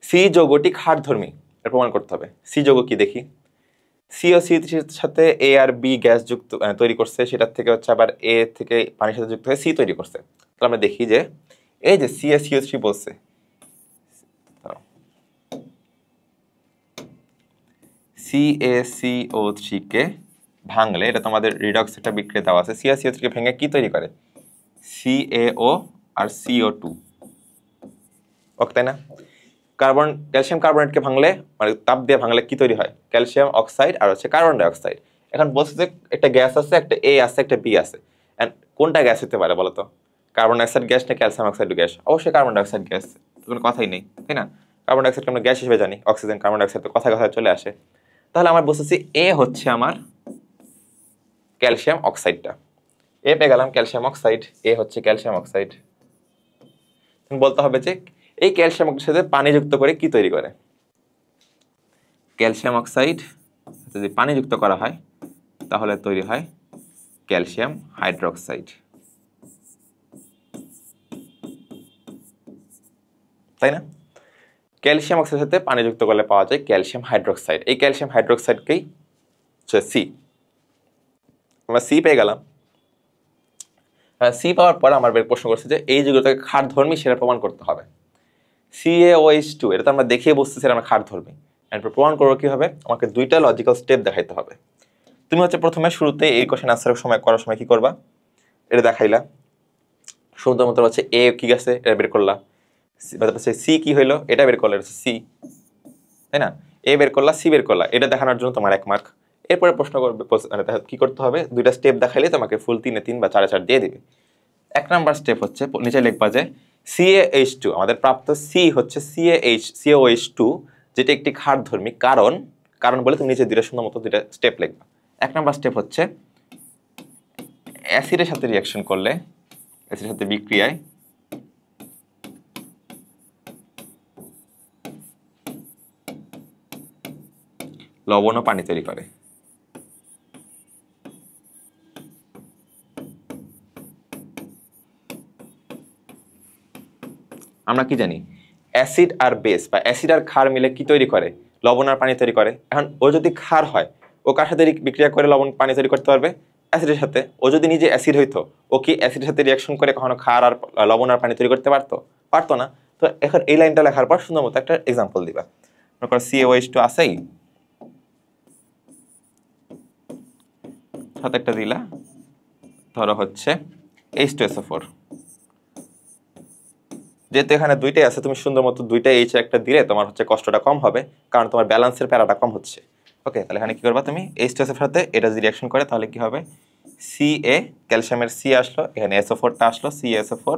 S1: সি যৌগটি ক্ষারধর্মী এর প্রমাণ করতে হবে। সি যৌগ কি দেখি, সিও3 সাথে এ আর বি গ্যাস যুক্ত তৈরি করছে, সেটার থেকে হচ্ছে আবার এ থেকে পানির সাথে যুক্ত হয়ে সি তৈরি করছে। তাহলে আমরা দেখি যে এই যে সিও3 বলছে, CaCO3 কে ভাঙলে, এটা তোমাদের রিডক্স একটা বিক্রিয়া দেওয়া আছে, CaCO3 কে ভেঙে কি তৈরি করে, CaO আর CO2, ওকে তাই না? ক্যালসিয়াম কার্বনেটকে ভাঙলে মানে তাপ দিয়ে ভাঙলে কি তৈরি হয়, ক্যালসিয়াম অক্সাইড আর হচ্ছে কার্বন ডাই অক্সাইড। এখন বলছে যে একটা গ্যাস আছে, একটা এ আছে, একটা বি আছে, এন্ড কোনটা গ্যাস হতে পারে বলতো, কার্বন ডাইঅক্সাইড গ্যাস না ক্যালসিয়াম অক্সাইড গ্যাস? অবশ্যই কার্বন ডাইঅক্সাইড গ্যাস, কোনো কথাই নেই তাই না? কার্বন ডাইঅক্সাইডকে আমরা গ্যাস হিসেবে জানি, অক্সিজেন কার্বন ডাইঅক্সাইড তো কথায় কথায় চলে আসে। তাহলে আমার বুঝতেছি এ হচ্ছে আমার ক্যালসিয়াম অক্সাইডটা, এ পেয়ে গেলাম ক্যালসিয়াম অক্সাইড, এ হচ্ছে ক্যালসিয়াম অক্সাইড। বলতে হবে যে এই ক্যালসিয়াম অক্সাইডের সাথে পানি যুক্ত করে কি তৈরি করে, ক্যালসিয়াম অক্সাইড যদি পানি যুক্ত করা হয় তাহলে তৈরি হয় ক্যালসিয়াম হাইড্রোক্সাইড, তাই না? ক্যালসিয়াম অক্সাইডের সাথে পানি যুক্ত করলে পাওয়া যায় ক্যালসিয়াম হাইড্রোক্সাইড। এই ক্যালসিয়াম হাইড্রোক্সাইডকেই সি, আমরা সি পেয়ে গেলাম। সি পাওয়ার পর আমার প্রশ্ন করছে যে এই যৌগটাকে ক্ষারধর্মী সেটা প্রমাণ করতে হবে। CaOH2 এটা তো আমরা দেখিয়ে বুঝতেছি আমরা ক্ষারধর্মী, এরপর প্রমাণ করবো কি হবে, আমাকে দুইটা লজিক্যাল স্টেপ দেখাইতে হবে। তুমি হচ্ছে প্রথমে শুরুতে এই কোশ্চেন আনসারের সময় করার সময় কি করবা, এটা দেখাইলা, শুধুমাত্র হচ্ছে এ কি আছে এটা বের করলা, সি কি হইলো এটা বের করলা, এটা সি তাই না, এ বের করলা, সি বের করলা, এটা দেখানোর জন্য তোমার 1 মার্ক। এরপরে প্রশ্ন করবে মানে কি করতে হবে, দুইটা স্টেপ দেখাইলে তোমাকে ফুল 3-এ 3 বা 4-এ 4 দিয়ে দিবে। 1 নাম্বার স্টেপ হচ্ছে নিচে লিখবা যে CaH2 আমাদের প্রাপ্ত সি হচ্ছে CaOH2 যেটা একটি ক্ষারধর্মী, কারণ বলে তুমি নিচে দুইটা সুন্দর মতো দুইটা স্টেপ লিখবা। 1 নাম্বার স্টেপ হচ্ছে অ্যাসিডের সাথে রিঅ্যাকশন করলে, অ্যাসিডের সাথে বিক্রিয়ায় লবণ ও পানি তৈরি করে। আমরা কি জানি, অ্যাসিড আর বেস বা অ্যাসিড আর ক্ষার মিলে কি তৈরি করে, লবণ আর পানি তৈরি করে। এখন ও যদি ক্ষার হয় ও কার সাথে বিক্রিয়া করে লবণ পানি তৈরি করতে পারবে, অ্যাসিডের সাথে। ও যদি নিজে অ্যাসিড হইতো ও কি অ্যাসিডের সাথে রিঅ্যাকশন করে কখনো ক্ষার আর লবণ আর পানি তৈরি করতে পারতো না। তো এখন এই লাইনটা লেখার পর সুন্দর মতো একটা এক্সাম্পল দিবা, মনে করো CaOH2 আছেই, সাথে একটা দিলা, ধরো হচ্ছে H2SO4, যেহেতু এখানে দুইটাই আছে তুমি সুন্দর মতো দুইটা এইচ একটা দিলে তোমার হচ্ছে কষ্টটা কম হবে, কারণ তোমার ব্যালেন্সের প্যারাটা কম হচ্ছে। ওকে, তাহলে এখানে কি করবা তুমি, H2SO4 এর সাথে এটা যদি রিঅ্যাকশন করে তাহলে কি হবে, Ca ক্যালসিয়ামের C আসলো, এখানে SO4টা আসলো, CaSO4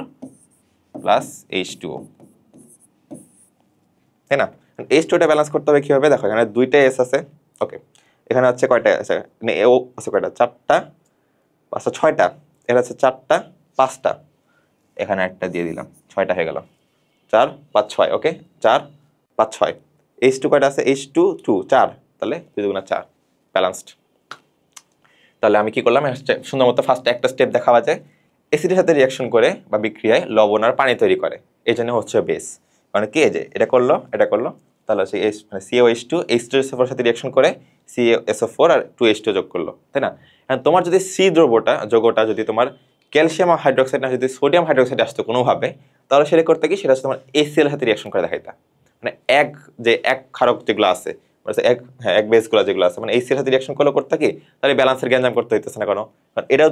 S1: প্লাস H2O, তাই না? H2টা ব্যালেন্স করতে হবে কি হবে, দেখো এখানে দুইটা S আছে। ওকে, এখানে হচ্ছে কয়টা আছে, মানে ও আছে কয়টা, 4টা 5টা 6টা, এখানে আছে 4টা 5টা, এখানে একটা দিয়ে দিলাম, 6টা হয়ে গেল, 4 5 6। ওকে, 4 5 6, H2 কয়টা আছে, H2 2 4, তাহলে 2 দুগুণা 4 ব্যালেন্সড। তাহলে আমি কি করলাম, সুন্দর মতো ফার্স্টে একটা স্টেপ দেখাওয়া যায়, অ্যাসিডের সাথে রিঅ্যাকশন করে বা বিক্রিয়ায় লবণ আর পানি তৈরি করে, এই জন্য হচ্ছে বেস। মানে কি যে এটা করলো তাহলে হচ্ছে মানে CaOH2 H2SO4 এর সাথে রিঅ্যাকশন করে CaSO4 আর 2H2 যোগ করলো, তাই না? তোমার যদি সি যৌগটা যদি তোমার ক্যালসিয়াম হাইড্রোক্সাইড না যদি সোডিয়াম হাইড্রোক্সাইড আসতো কোনোভাবে, তাহলে সেটা করতে কি, সেটা হচ্ছে তোমার HCl এর সাথে রিঅ্যাকশন করে দেখাইতা। মানে এক ক্ষারক যেগুলো আছে, মানে এক বেসগুলো যেগুলো আছে, মানে HCl এর সাথে রিঅ্যাকশন করতে কি, তাহলে ব্যালেন্সের গ্যাঞ্জাম করতে হইতেছে না, কারণ এটাও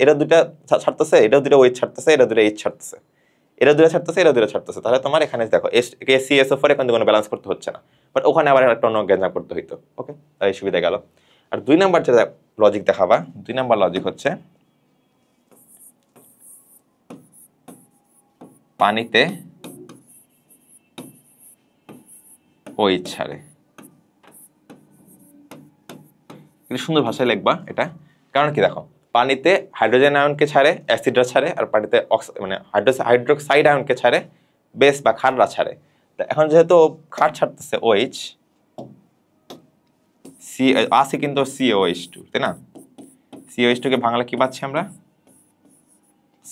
S1: এটা দুইটা ছাড়তেছে, এটাও দুটো ওয়েট ছাড়তেছে, এটা দুটো এইচ ছাড়তেছে, এটা দুটো ছাড়তেছে, তাহলে তোমার এখানে দেখো CaSO4 এখন কোনো ব্যালেন্স করতে হচ্ছে না, বাট ওখানে আবার একটা অন্য গ্যাঞ্জাম করতে হইতো। ওকে, তাই সুবিধা গেল। আর 2 নাম্বার যেটা লজিক দেখাবা, 2 নাম্বার লজিক হচ্ছে পানিতে ওইচ ছাড়ে, সুন্দর ভাষায় লিখবা এটা, কারণ কি দেখো পানিতে হাইড্রোজেন আয়নকে ছাড়ে, অ্যাসিডরা ছাড়ে, আর পানিতে মানে হাইড্রোক্সাইড আয়নকে ছাড়ে, বেস বা ক্ষাররা ছাড়ে। এখন যেহেতু ক্ষার ছাড়তেছে OH, আছে কিন্তু CaOH2, তাই না? CaOH2 কে ভাঙলে কি পাচ্ছি আমরা,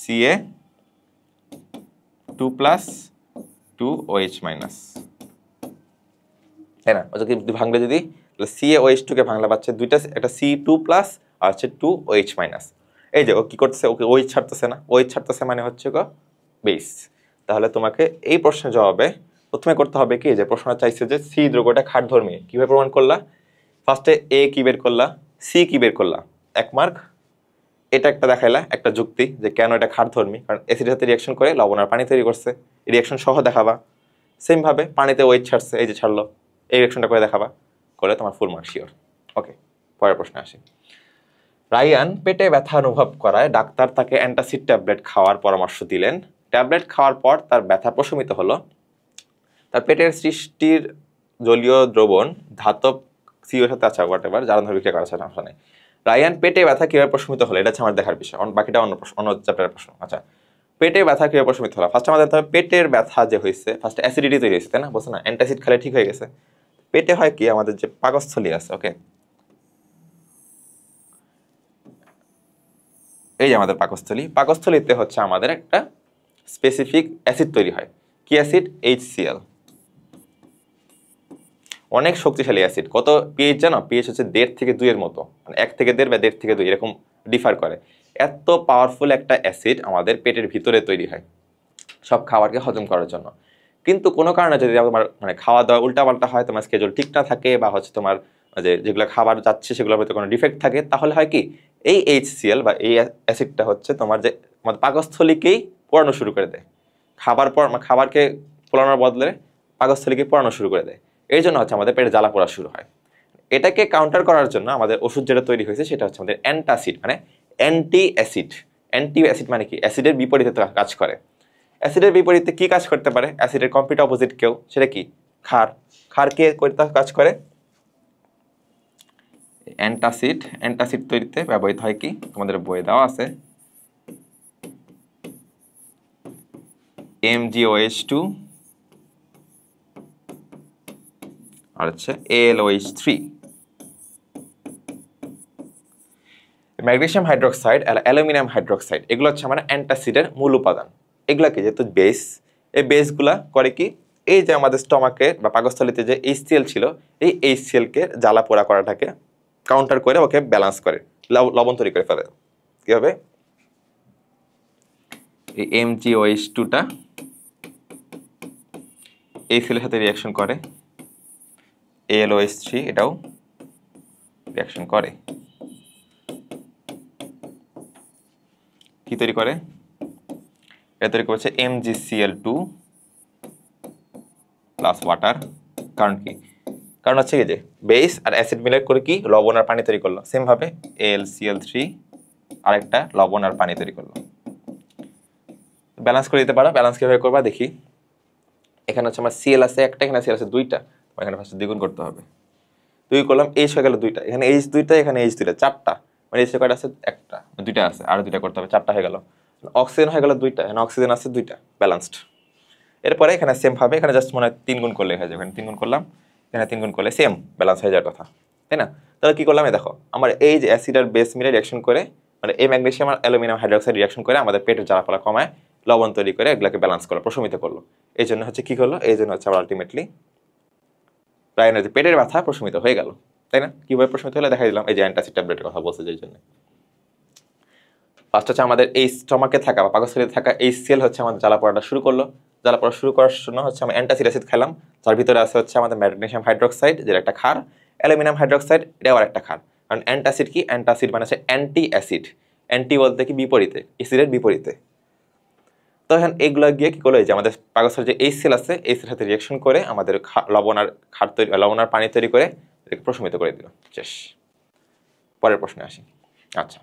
S1: Ca2 + 2OH-, তাই না? ভাঙলে যদি CaOH2 কে ভাঙলে পাচ্ছে দুইটা, একটা C2+ আর হচ্ছে 2OH-। এই যে ও কি করতেছে, ওকে OH ছাড়তেছে না, OH ছাড়তেছে মানে হচ্ছে বেস। তাহলে তোমাকে এই প্রশ্নের জবাবে প্রথমে করতে হবে কি, যে প্রশ্নটা চাইছে যে C দ্রব্যটা ক্ষারধর্মী, কিভাবে প্রমাণ করলা? ফার্স্টে A কি বের করলা, C কি বের করলা, 1 মার্ক। এটা একটা দেখাইলা একটা যুক্তি যে কেন এটা ক্ষারধর্মী, কারণ অ্যাসিডের সাথে রিঅ্যাকশন করে লবণ আর পানি তৈরি করছে, রিঅ্যাকশন সহ দেখাবা। সেম ভাবে পানিতে OH ছাড়ছে, এই যে ছাড়লো, এই রিঅ্যাকশনটা করে দেখাবা, করে তোমার ফুল মার্ক শিওর। ওকে, পরের প্রশ্নে আসি। রায়ান পেটে ব্যথা অনুভব করায় ডাক্তার তাকে অ্যান্টাসিড ট্যাবলেট খাওয়ার পরামর্শ দিলেন। ট্যাবলেট খাওয়ার পর তার ব্যথা প্রশমিত হলো। তার পেটের সৃষ্টির জলীয় দ্রবণ ধাতব সিওর সাথে আছে হোয়াটএভার জারণ বিক্রিয়া করা সমস্যা নেই। রায়ান পেটে ব্যথা কিভাবে প্রশমিত হলো, এটা হচ্ছে আমার দেখার বিষয়, বাকিটা অন্য চ্যাপ্টারের প্রশ্ন। আচ্ছা, পেটে ব্যথা কিভাবে প্রশমিত হলো, ফার্স্ট আমাদের দেখতে হবে পেটের ব্যথা যে হয়েছে, ফার্স্ট অ্যাসিডিটি তৈরি হয়েছে, তাই না? বলছে না অ্যান্টাসিড খেলে ঠিক হয়ে গেছে। পেটে হয় কি, আমাদের যে পাকস্থলী আছে, ওকে, এই যে আমাদের পাকস্থলীতে হচ্ছে আমাদের একটা স্পেসিফিক অ্যাসিড তৈরি হয়। কি অ্যাসিড? HCl। অনেক শক্তিশালী অ্যাসিড। কত পিএইচ জানো? পিএইচ হচ্ছে 1.5 থেকে 2 এর মতো, মানে 1 থেকে 1.5 বা 1.5 থেকে 2 এরকম ডিফার করে। এত পাওয়ারফুল একটা অ্যাসিড আমাদের পেটের ভিতরে তৈরি হয় সব খাবারকে হজম করার জন্য। কিন্তু কোনো কারণে যদি তোমার মানে খাওয়া দাওয়া উল্টাপাল্টা হয়, তোমার স্কেজুল ঠিক না থাকে, বা হচ্ছে তোমার যেগুলো খাবার যাচ্ছে সেগুলোর মধ্যে কোনো ডিফেক্ট থাকে, তাহলে হয় কি এই HCl বা এই অ্যাসিডটা হচ্ছে তোমার যে আমাদের পাকস্থলীকেই পোড়ানো শুরু করে দেয়। খাবারকে পোড়ানোর বদলে পাকস্থলীকে পোড়ানো শুরু করে দেয়। এই জন্য হচ্ছে আমাদের পেটে জ্বালা পোড়া শুরু হয়। এটাকে কাউন্টার করার জন্য আমাদের ওষুধ যেটা তৈরি হয়েছে সেটা হচ্ছে আমাদের অ্যান্টাসিড, মানে অ্যান্টি অ্যাসিড। অ্যান্টি অ্যাসিড মানে কি? অ্যাসিডের বিপরীতে কাজ করে। অ্যাসিডের বিপরীতে কি কাজ করতে পারে? অ্যাসিডের কমপ্লিট অপোজিট কেউ, সেটা কি? ক্ষার। ক্ষার কে কাজ করে? অ্যান্টাসিড। অ্যান্টাসিড তৈরিতে ব্যবহৃত হয় কি, তোমাদের বইয়ে দেওয়া আছে MgOH2 আর হচ্ছে AlOH3। ম্যাগনেসিয়াম হাইড্রোক্সাইড আর অ্যালুমিনিয়াম হাইড্রোক্সাইড এগুলো হচ্ছে আমার অ্যান্টাসিডের মূল উপাদান। এগুলাকে যেহেতু বেস, এই বেসগুলা করে কি, এই যে আমাদের স্টমাকে বা পাকস্থলীতে যে HCl ছিল, এই HCl কে জ্বালা পোড়া করাটাকে কাউন্টার করে ওকে ব্যালেন্স করে লবণ তৈরি করে ফেলে। কি হবে? এই MgOH2টা HCl এর সাথে রিঅ্যাকশন করে, AlOH3 এটাও রিঅ্যাকশন করে, কি তৈরি করে? এটা তৈরি করেছে MgCl2 প্লাস ওয়াটার। কারণ কি? কারণ হচ্ছে কি যে বেস আর অ্যাসিড মিলে করে কি লবণ আর পানি তৈরি করলো। সেম ভাবে AlCl3 আরেকটা লবণ আর পানি তৈরি করলো। ব্যালেন্স করে দিতে পারো। ব্যালেন্স কিভাবে করবা দেখি। এখানে হচ্ছে আমার Cl আছে একটা, এখানে Cl আছে দুইটা, এখানে ফার্স্ট দ্বিগুণ করতে হবে। 2 করলাম, H হয়ে গেল দুইটা, এখানে H দুইটা, এখানে H দুইটা, চারটা, মানে H কয়টা আছে? একটা, দুইটা আছে, আর দুইটা করতে হবে, চারটা হয়ে গেল। অক্সিজেন হয়ে গেল দুইটা, এখানে অক্সিজেন আছে দুইটা, ব্যালেন্সড। এরপরে এখানে সেম ভাবে এখানে জাস্ট মনে হয় 3 গুণ করলে হয়ে যাবে, এখানে 3 গুণ করলাম, এখানে 3 গুণ করলে সেম ব্যালেন্স হয়ে যাওয়ার কথা, তাই না? তাহলে কি করলাম? দেখো আমার এই যে অ্যাসিড আর বেস মিলে রিঅ্যাকশন করে, মানে এই ম্যাগনেসিয়াম আর অ্যালুমিনিয়াম হাইড্রোক্সাইড রিঅ্যাকশন করে আমাদের পেটের জ্বালাপোড়া কমায়, লবণ তৈরি করে এগুলাকে ব্যালেন্স করলো, প্রশমিত করলো। এই জন্য হচ্ছে কি করলো? এই জন্য হচ্ছে আবার আলটিমেটলি রায়ানের যে পেটের ব্যথা প্রশমিত হয়ে গেল, তাই না? কিভাবে প্রশমিত হলে দেখা দিলাম, এই যে অ্যান্টাসিড ট্যাবলেটের কথা বলছে যেই জন্য। ফার্স্ট হচ্ছে আমাদের এই স্টমাকে থাকা বা পাকস্থলীতে থাকা HCl হচ্ছে আমাদের জ্বালা পোড়াটা শুরু করলো। জ্বালা পোড়া শুরু করার জন্য হচ্ছে আমরা অ্যান্টাসিড অ্যাসিড খেলাম, যার ভিতরে আছে হচ্ছে আমাদের ম্যাগনেসিয়াম হাইড্রোক্সাইড যেটা একটা ক্ষার, অ্যালুমিনিয়াম হাইড্রোক্সাইড এটাও একটা ক্ষার। কারণ অ্যান্টাসিড কি? অ্যান্টাসিড মানে হচ্ছে অ্যান্টি অ্যাসিড। অ্যান্টি বলতে কি? বিপরীতে, অ্যাসিডের বিপরীতে। তো এখন এগুলো গিয়ে কি করলো, যে আমাদের পাকস্থলীর যে HCl আছে HCl সাথে রিঅ্যাকশন করে আমাদের লবণ আর পানি তৈরি করে এটাকে প্রশমিত করে দিল। শেষ। পরের প্রশ্নে আসি। আচ্ছা,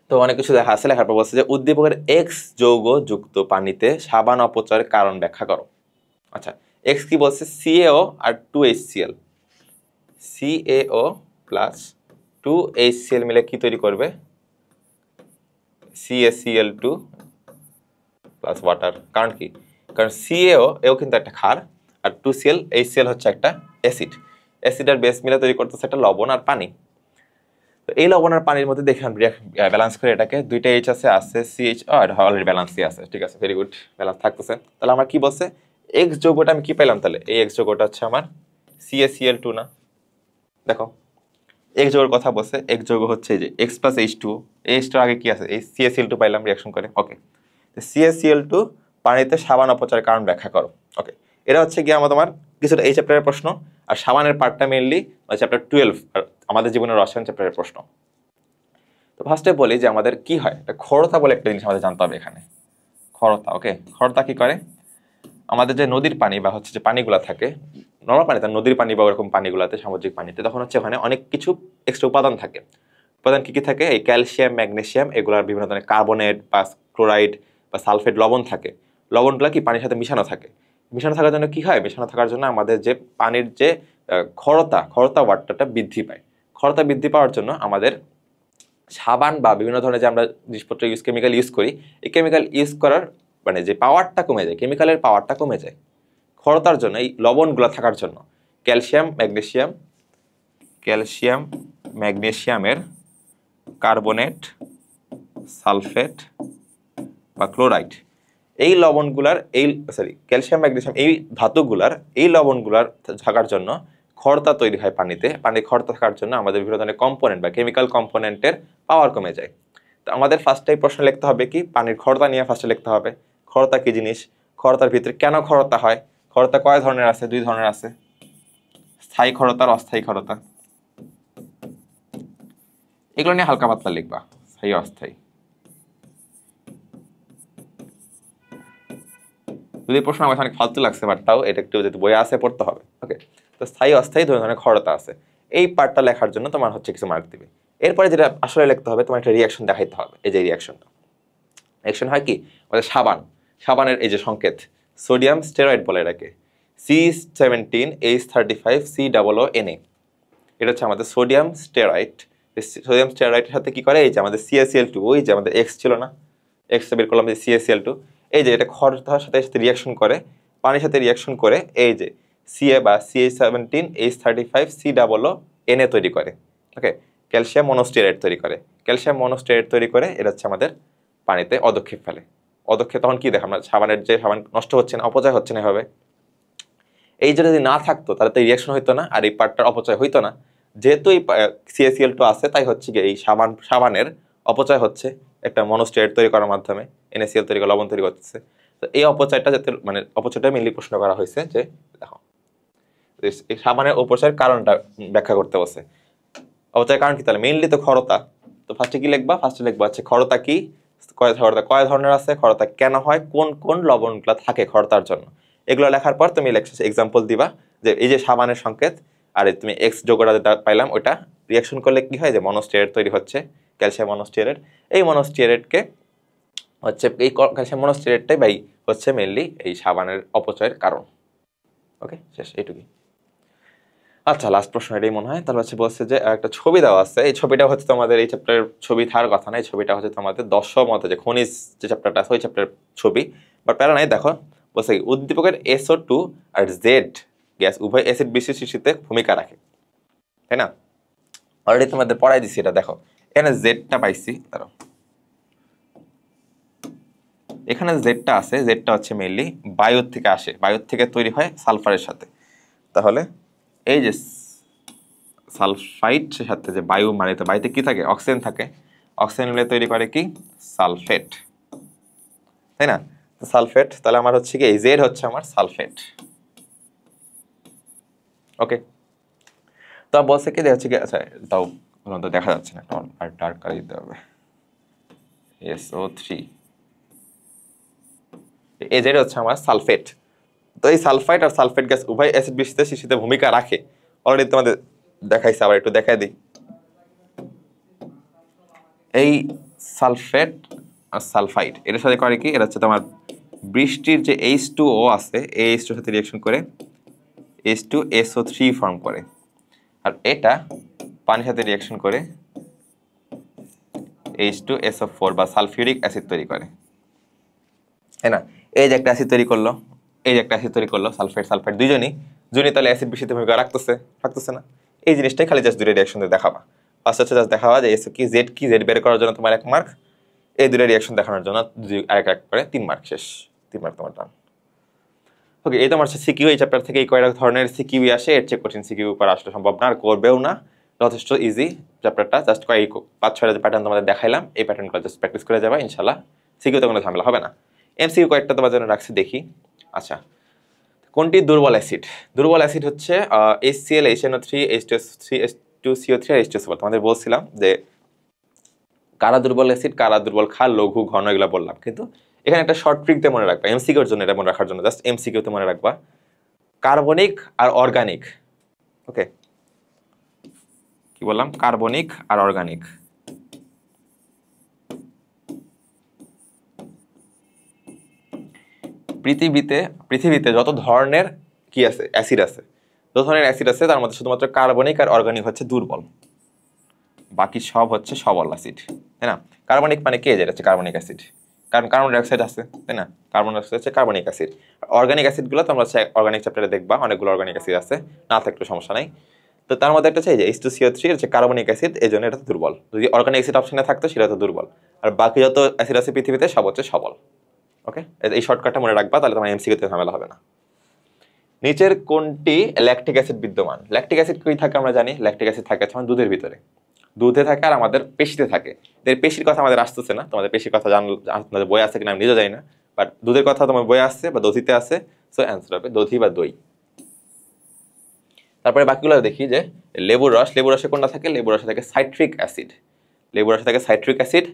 S1: তো অনেক কিছু দেখা আছে, লেখার পর বলছে যে উদ্দীপকের X যৌগ যুক্ত পানিতে সাবান অপচয়ের কারণ ব্যাখ্যা করো। আচ্ছা, X কি বলছে? CaO আর 2HCl। CaO প্লাস 2HCl মিলে কি তৈরি করবে? CaCl2 plus water. কারণ কি? কারণ CaO এও কিন্তু একটা ক্ষার, আর 2Cl HCl হচ্ছে একটা অ্যাসিড। অ্যাসিড আর বেস মিলে তৈরি করতেছে একটা লবণ আর পানি। তো এই লবণ আর পানির মধ্যে দেখেন ব্যালেন্স করে এটাকে, দুইটা H আছে CH, এটা অলরেডি ব্যালেন্সই আছে, ঠিক আছে, ভেরি গুড, ব্যালেন্স থাকতেছে। তাহলে আমার কি বলছে? X যৌগটা আমি কি পাইলাম? তাহলে এই X যৌগটা হচ্ছে আমার CaCl2 না? দেখো এক যৌগের কথা বলছে, এক যৌগ হচ্ছে এই যে X+H2, H2 আগে কি আছে, এই CaCl2 পাইলাম রিয়াকশন করে। ওকে, CaCl2 পানিতে সাবান অপচয়ের কারণ ব্যাখ্যা করো। ওকে, এটা হচ্ছে কি তোমার কিছুটা এই চ্যাপ্টারের প্রশ্ন, আর সাবানের পার্টটা মেইনলি চ্যাপ্টার 12 আমাদের জীবনের রসায়ন চ্যাপ্টারের প্রশ্ন। তো ফার্স্টে বলি যে আমাদের কি হয়, খরতা বলে একটা জিনিস আমাদের জানতে হবে এখানে। খরতা, ওকে, খরতা কি করে, আমাদের যে নদীর পানি বা হচ্ছে যে পানিগুলা থাকে নর্মাল পানিতে, নদীর পানি বা ওরকম পানিগুলাতে, সামুদ্রিক পানিতে, তখন হচ্ছে ওখানে অনেক কিছু এক্সট্রা উপাদান থাকে। উপাদান কি কি থাকে, এই ক্যালসিয়াম, ম্যাগনেসিয়াম, এগুলার বিভিন্ন ধরনের কার্বনেট বা ক্লোরাইড বা সালফেট লবণ থাকে। লবণগুলো কি পানির সাথে মিশানো থাকে। মিশানো থাকার জন্য কি হয়, মিশানো থাকার জন্য আমাদের যে পানির যে খরতা ওয়াটারটা বৃদ্ধি পায়। খরতা বৃদ্ধি পাওয়ার জন্য আমাদের সাবান বা বিভিন্ন ধরনের যে আমরা জিনিসপত্র কেমিক্যাল ইউজ করি, এই কেমিক্যাল ইউজ করার মানে যে পাওয়ারটা কমে যায়, কেমিক্যালের পাওয়ারটা কমে যায় খরতার জন্য, এই লবণগুলো থাকার জন্য। ক্যালসিয়াম ম্যাগনেসিয়ামের কার্বনেট, সালফেট বা ক্লোরাইড, এই লবণগুলার ক্যালসিয়াম ম্যাগনেসিয়াম এই ধাতুগুলার, এই লবণগুলার থাকার জন্য খরতা তৈরি হয় পানিতে। পানির খরতা থাকার জন্য আমাদের বিভিন্ন ধরনের কম্পোনেন্ট বা কেমিক্যাল কম্পোনেন্টের পাওয়ার কমে যায়। তো আমাদের ফার্স্টেই প্রশ্ন লিখতে হবে কি, পানির খরতা নিয়ে ফার্স্টে লিখতে হবে খরতা কি জিনিস, খরতার ভিতরে কেন খরতা হয়, খরতা কয় ধরনের আছে, 2 ধরনের আছে, স্থায়ী খরতা আর অস্থায়ী খরতা। এগুলো নিয়ে হালকা পাতলা লিখবা, স্থায়ী অস্থায়ী। যদি প্রশ্ন আমার অনেক ফালতু লাগছে, বাট তাও এটা একটু যদি বইয়ে আসে পড়তে হবে। ওকে, তো স্থায়ী অস্থায়ী 2 ধরনের খরতা আছে। এই পার্টটা লেখার জন্য তোমার হচ্ছে কিছু মার্ক দিবে। এরপরে যেটা আসলে লিখতে হবে, তোমার একটা রিয়াকশন দেখাইতে হবে। এই যে রিয়াকশন হয় কি, আমাদের সাবানের এই যে সংকেত, সোডিয়াম স্টেরয়েড বলে এটাকে, C17H35COONA। এটা হচ্ছে আমাদের সোডিয়াম স্টেরয়েড। সোডিয়াম স্টেরয়েডের সাথে কি করে, এই যে আমাদের CaCl2, ওই যে আমাদের X ছিল না, X বের করলাম, যে CaCl2, এই যে এটা খরতার সাথে রিয়াকশন করে, পানির সাথে রিয়াকশন করে, এই যে Ca বা CH17H35COONA তৈরি করে। ওকে, ক্যালসিয়াম মনোস্টেরেট তৈরি করে। ক্যালসিয়াম মনোস্টেরেট তৈরি করে এটা হচ্ছে আমাদের পানিতে অদক্ষেপ ফেলে। অদক্ষেপ তখন কি দেখো, আমরা সাবান নষ্ট হচ্ছে না, অপচয় হচ্ছে না এভাবে। এই যে যদি না থাকতো তাহলে তো রিয়াকশন হইতো না, আর এই পার্টটার অপচয় হইতো না। যেহেতু এই CaCl2 আছে, তাই হচ্ছে কি এই সাবানের অপচয় হচ্ছে একটা মনোস্টেরেট তৈরি করার মাধ্যমে, NaCl তৈরি করে, লবণ তৈরি করতেছে। তো এই অপচয়টা যাতে মানে অপচয়টা মেইনলি প্রশ্ন করা হয়েছে যে দেখো এই সাবানের অপচয়ের কারণটা ব্যাখ্যা করতে বসে। অপচয়ের কারণ কি, তাহলে মেইনলি তো খরতা। তো ফার্স্টে কি লিখবা, ফার্স্টে লিখবা হচ্ছে খরতা কি, খরতা কয় ধরনের আছে, খরতা কেন হয়, কোন কোন লবণগুলো থাকে খরতার জন্য। এগুলো লেখার পর তুমি এক্সাম্পল দিবা যে এই যে সাবানের সংকেত, আর তুমি এক্স যোগটা যেটা পাইলাম ওইটা রিয়াকশন করলে কি হয়, যে মনোস্টেরেট তৈরি হচ্ছে, ক্যালসিয়াম মনোস্টেরেট। এই মনোস্টেরেটকে হচ্ছে এই ক্যালসিয়াম মনোস্টেরেটটাই বাই হচ্ছে মেইনলি এই সাবানের অপচয়ের কারণ। ওকে, শেষ এইটুকুই। আচ্ছা, লাস্ট প্রশ্ন এটাই মনে হয়। তাহলে হচ্ছে বলছে যে একটা ছবি দেওয়া আছে, এই ছবিটা হচ্ছে তোমাদের এই চ্যাপ্টারের ছবি থাকার কথা না, এই ছবিটা হচ্ছে তোমাদের দশম মতে যে খনিজ যে চ্যাপ্টারটা আছে ওই চ্যাপ্টারের ছবি। বাট প্যারা নাই, দেখো বলছে উদ্দীপকের SO2 আর Z গ্যাস উভয় অ্যাসিড বিশেষ সৃষ্টিতে ভূমিকা রাখে, তাই না? অলরেডি তোমাদের পড়াই দিছি এটা। দেখো এখানে জেডটা পাইছি, ধরো এখানে জেডটা আছে, জেডটা হচ্ছে মেইনলি বায়ুর থেকে আসে, বায়ুর থেকে তৈরি হয় সালফারের সাথে। তাহলে এই যে সালফাইড সাথে যে বায়ু, মানে তো বায়ুতে কি থাকে, অক্সিজেন থাকে, অক্সিজেন মিলে তৈরি করে কি সালফেট, তাই না? সালফেট, তাহলে আমার হচ্ছে কি এই জেড হচ্ছে আমার সালফেট। ওকে, তো বলছে কি হচ্ছে কি, আচ্ছা তাও তো দেখা যাচ্ছে না, আর ডার্ক কালার দিতে হবে, SO3, এই জেড হচ্ছে আমার সালফেট। তো এই সালফাইড আর সালফেট গ্যাস উভয় অ্যাসিড বিশিষ্ট সৃষ্টিতে ভূমিকা রাখে। অলরেডি তোমাদের দেখাইছে, আবার একটু দেখাই দিই। এই সালফেট আর সালফাইড এর সাথে করে কি, এটা হচ্ছে তোমার বৃষ্টির যে H2O আছে, এই H2 সাথে রিঅ্যাকশন করে H2SO3 ফর্ম করে, আর এটা পানির সাথে রিঅ্যাকশন করে H2SO4 বা সালফিউরিক অ্যাসিড তৈরি করে, তাই না? এই যে একটা অ্যাসিড তৈরি করলো, এই যে একটা অ্যাসিড তৈরি করলো, সালফেট সালফেট দুইজনই তাহলে অ্যাসিড বিশিষ্ট ভূমিকা রাখতেছে না? এই জিনিসটাই খালি জাস্ট দুটো রিঅ্যাকশন দিয়ে দেখাবা। ফার্স্ট হচ্ছে জাস্ট দেখাবা যে এসো কি জেড বের করার জন্য তোমার 1 মার্ক, এই দুটো রিঅ্যাকশন দেখানোর জন্য এক করে 3 মার্ক, শেষ, 3 মার্ক তোমার টান। ওকে, এই তো আমার সিকিউ, এই চ্যাপ্টার থেকে এই কয়েক ধরনের সিকিউ আসে, এর চেয়ে কঠিন সিকিউ করা আসলে সম্ভব না, আর করবেও না, যথেষ্ট ইজি চ্যাপ্টারটা। জাস্ট কয়েক 5-6টা যে প্যাটার্ন তোমাদের দেখাইলাম, এই প্যাটার্নগুলো জাস্ট প্র্যাকটিস করে যাবা, ইনশাল্লাহ সিকিউতে কোনো ঝামেলা হবে না। এমসিকিউ কয়েকটা তোমার জন্য রাখছি, দেখি। আচ্ছা, কোনটি দুর্বল অ্যাসিড? দুর্বল অ্যাসিড হচ্ছে HCl, HNO3, H2CO3 আর H2SO4। তোমাদের বলছিলাম যে কারা দুর্বল অ্যাসিড, কারা দুর্বল ক্ষার, লঘু, ঘন, এগুলো বললাম, কিন্তু এখানে একটা শর্ট ট্রিকতে মনে রাখবা, এমসিকিউর জন্য, এটা মনে রাখার জন্য, জাস্ট এমসিকিউতে মনে রাখবা কার্বনিক আর অর্গানিক। ওকে, কি বললাম? কার্বনিক আর অর্গানিক। পৃথিবীতে যত ধরনের কি আছে, অ্যাসিড আছে, যত ধরনের অ্যাসিড আছে, তার মধ্যে শুধুমাত্র কার্বনিক আর অর্গানিক হচ্ছে দুর্বল, বাকি সব হচ্ছে সবল অ্যাসিড, তাই না? কার্বনিক মানে কি? যেটা হচ্ছে কার্বনিক অ্যাসিড, কারণ কার্বন ডাইঅক্সাইড আছে, তাই না? কার্বন ডাইঅক্সাইড হচ্ছে কার্বনিক অ্যাসিড। অর্গানিক অ্যাসিডগুলো তোমরা হচ্ছে অর্গানিক চ্যাপ্টারে দেখবা, অনেকগুলো অর্গানিক অ্যাসিড আছে, না থাকলে সমস্যা নাই। তো তার মধ্যে একটা চাই যে H2CO3 হচ্ছে কার্বনিক অ্যাসিড, এই জন্য এটা দুর্বল। যদি অর্গানিক অ্যাসিড অপশনে থাকতো সেটা তো দুর্বল, আর বাকি যত অ্যাসিড আছে পৃথিবীতে সব হচ্ছে সবল। ওকে, এই শর্টকাটটা মনে রাখবা, তাহলে তোমার এমসিকিউতে ঝামেলা হবে না। নিচের কোনটি ল্যাকটিক অ্যাসিড বিদ্যমান? ল্যাকটিক অ্যাসিড কই থাকে আমরা জানি, ল্যাকটিক অ্যাসিড থাকে আমাদের দুধের ভিতরে, দুধে থাকে আর আমাদের পেশিতে থাকে। এর পেশির কথা আমাদের আসতেছে না, তোমাদের পেশির কথা আপনাদের বই আছে কিনা আমি নিজে জানি না, বাট দুধের কথা তোমার বই আসছে বা দধিতে আছে, সো অ্যান্সার হবে দধি বা দই। তারপরে বাকিগুলো দেখি যে লেবুর রস, লেবুর রসে কোনটা থাকে? লেবুর রসে থাকে সাইট্রিক অ্যাসিড, লেবুর রসে থাকে সাইট্রিক অ্যাসিড।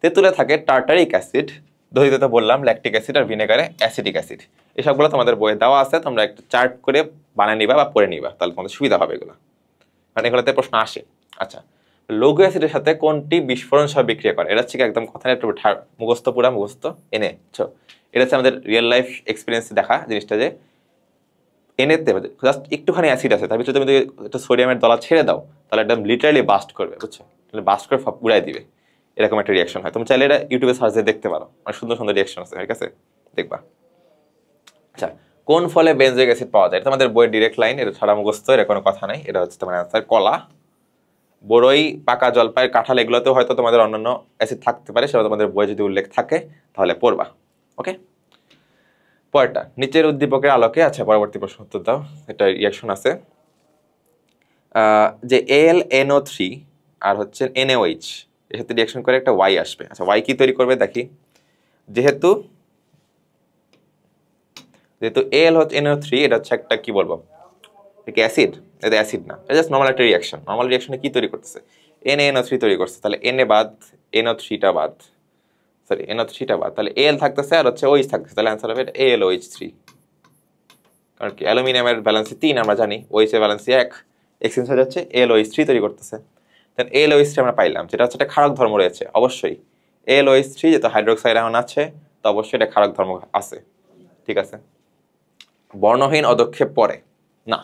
S1: তেঁতুলে থাকে টার্টারিক অ্যাসিড, দধিতে তো বললাম ল্যাকটিক অ্যাসিড, আর ভিনেগারে অ্যাসিডিক অ্যাসিড। এসবগুলো তোমাদের বইয়ে দেওয়া আছে, তোমরা একটা চার্ট করে বানিয়ে নিবা বা পড়ে নিবা, তাহলে তোমাদের সুবিধা হবে এগুলো, কারণ এগুলোতে প্রশ্ন আসে। আচ্ছা, লঘু অ্যাসিডের সাথে কোনটি বিস্ফোরণ সহ বিক্রিয়া করে? এটা হচ্ছে একদম কথা একটু মুখস্থ, পুরা মুখস্থ এনে। এটা হচ্ছে আমাদের রিয়েল লাইফ এক্সপিরিয়েন্স দেখা জিনিসটা, যে এনেতে জাস্ট একটুখানি অ্যাসিড আছে, তার ভিতরে তুমি যদি একটা সোডিয়ামের দলা ছেড়ে দাও, তাহলে একদম লিটারালি বাস্ট করবে, বুঝছো? তাহলে বাস্ট করে উড়াই দিবে, এরকম একটা রিয়াকশন হয়। তুমি চাইলে এটা ইউটিউবে সার্চ দিয়ে দেখতে পারো, অনেক সুন্দর সুন্দর রিয়াকশন আছে, ঠিক আছে, দেখবা। আচ্ছা, কোন ফলে বেনজোইক অ্যাসিড পাওয়া যায়? এটা আমাদের বইয়ের ডিরেক্ট লাইন, এটা ছাড়া মুখস্থ, এর কোনো কথা নাই। এটা হচ্ছে তোমার অ্যান্সার কলা, বড়ই, পাকা জলপাই, কাঁঠাল, এগুলোতেও হয়তো তোমাদের অন্যান্য অ্যাসিড থাকতে পারে, সেটা তোমাদের বইয়ে যদি উল্লেখ থাকে তাহলে পড়বা। ওকে, পরেরটা, নিচের উদ্দীপকের আলোকে, আচ্ছা পরবর্তী প্রশ্ন উত্তর দাও, এটা রিয়াকশন আছে যে AlNO3 আর হচ্ছে NaOH, এর সাথে রিয়াকশন করে একটা Y আসবে। আচ্ছা, Y কি তৈরি করবে দেখি। যেহেতু Al হচ্ছে NO3, এটা হচ্ছে একটা কি বলবো, এটা অ্যাসিড, এটা অ্যাসিড না, এটা জাস্ট নর্মাল একটা রিয়াকশন। নর্মাল রিয়াকশনে কি তৈরি করতেছে? NaNO3 তৈরি করছে, তাহলে Na বাদ, NO3টা বাদ, সরি NO3টা বাদ, তাহলে Al থাকতেছে আর হচ্ছে OH থাকতেছে, তাহলে অ্যান্সার হবে AlOH3। কারণ কি, অ্যালুমিনিয়ামের ব্যালেন্সে 3 আমরা জানি, OH এর ব্যালেন্সে 1, এক্সচেঞ্জ হয়ে যাচ্ছে, AlOH3 তৈরি করতেছে। দেন AlOH3 আমরা পাইলাম, যেটা হচ্ছে একটা ক্ষারক ধর্ম রয়েছে, অবশ্যই AlOH3 যেহেতু হাইড্রোক্সাইড আয়ন আছে, তো অবশ্যই এটা ক্ষারক ধর্ম আছে, ঠিক আছে। বর্ণহীন অদক্ষেপ পড়ে না,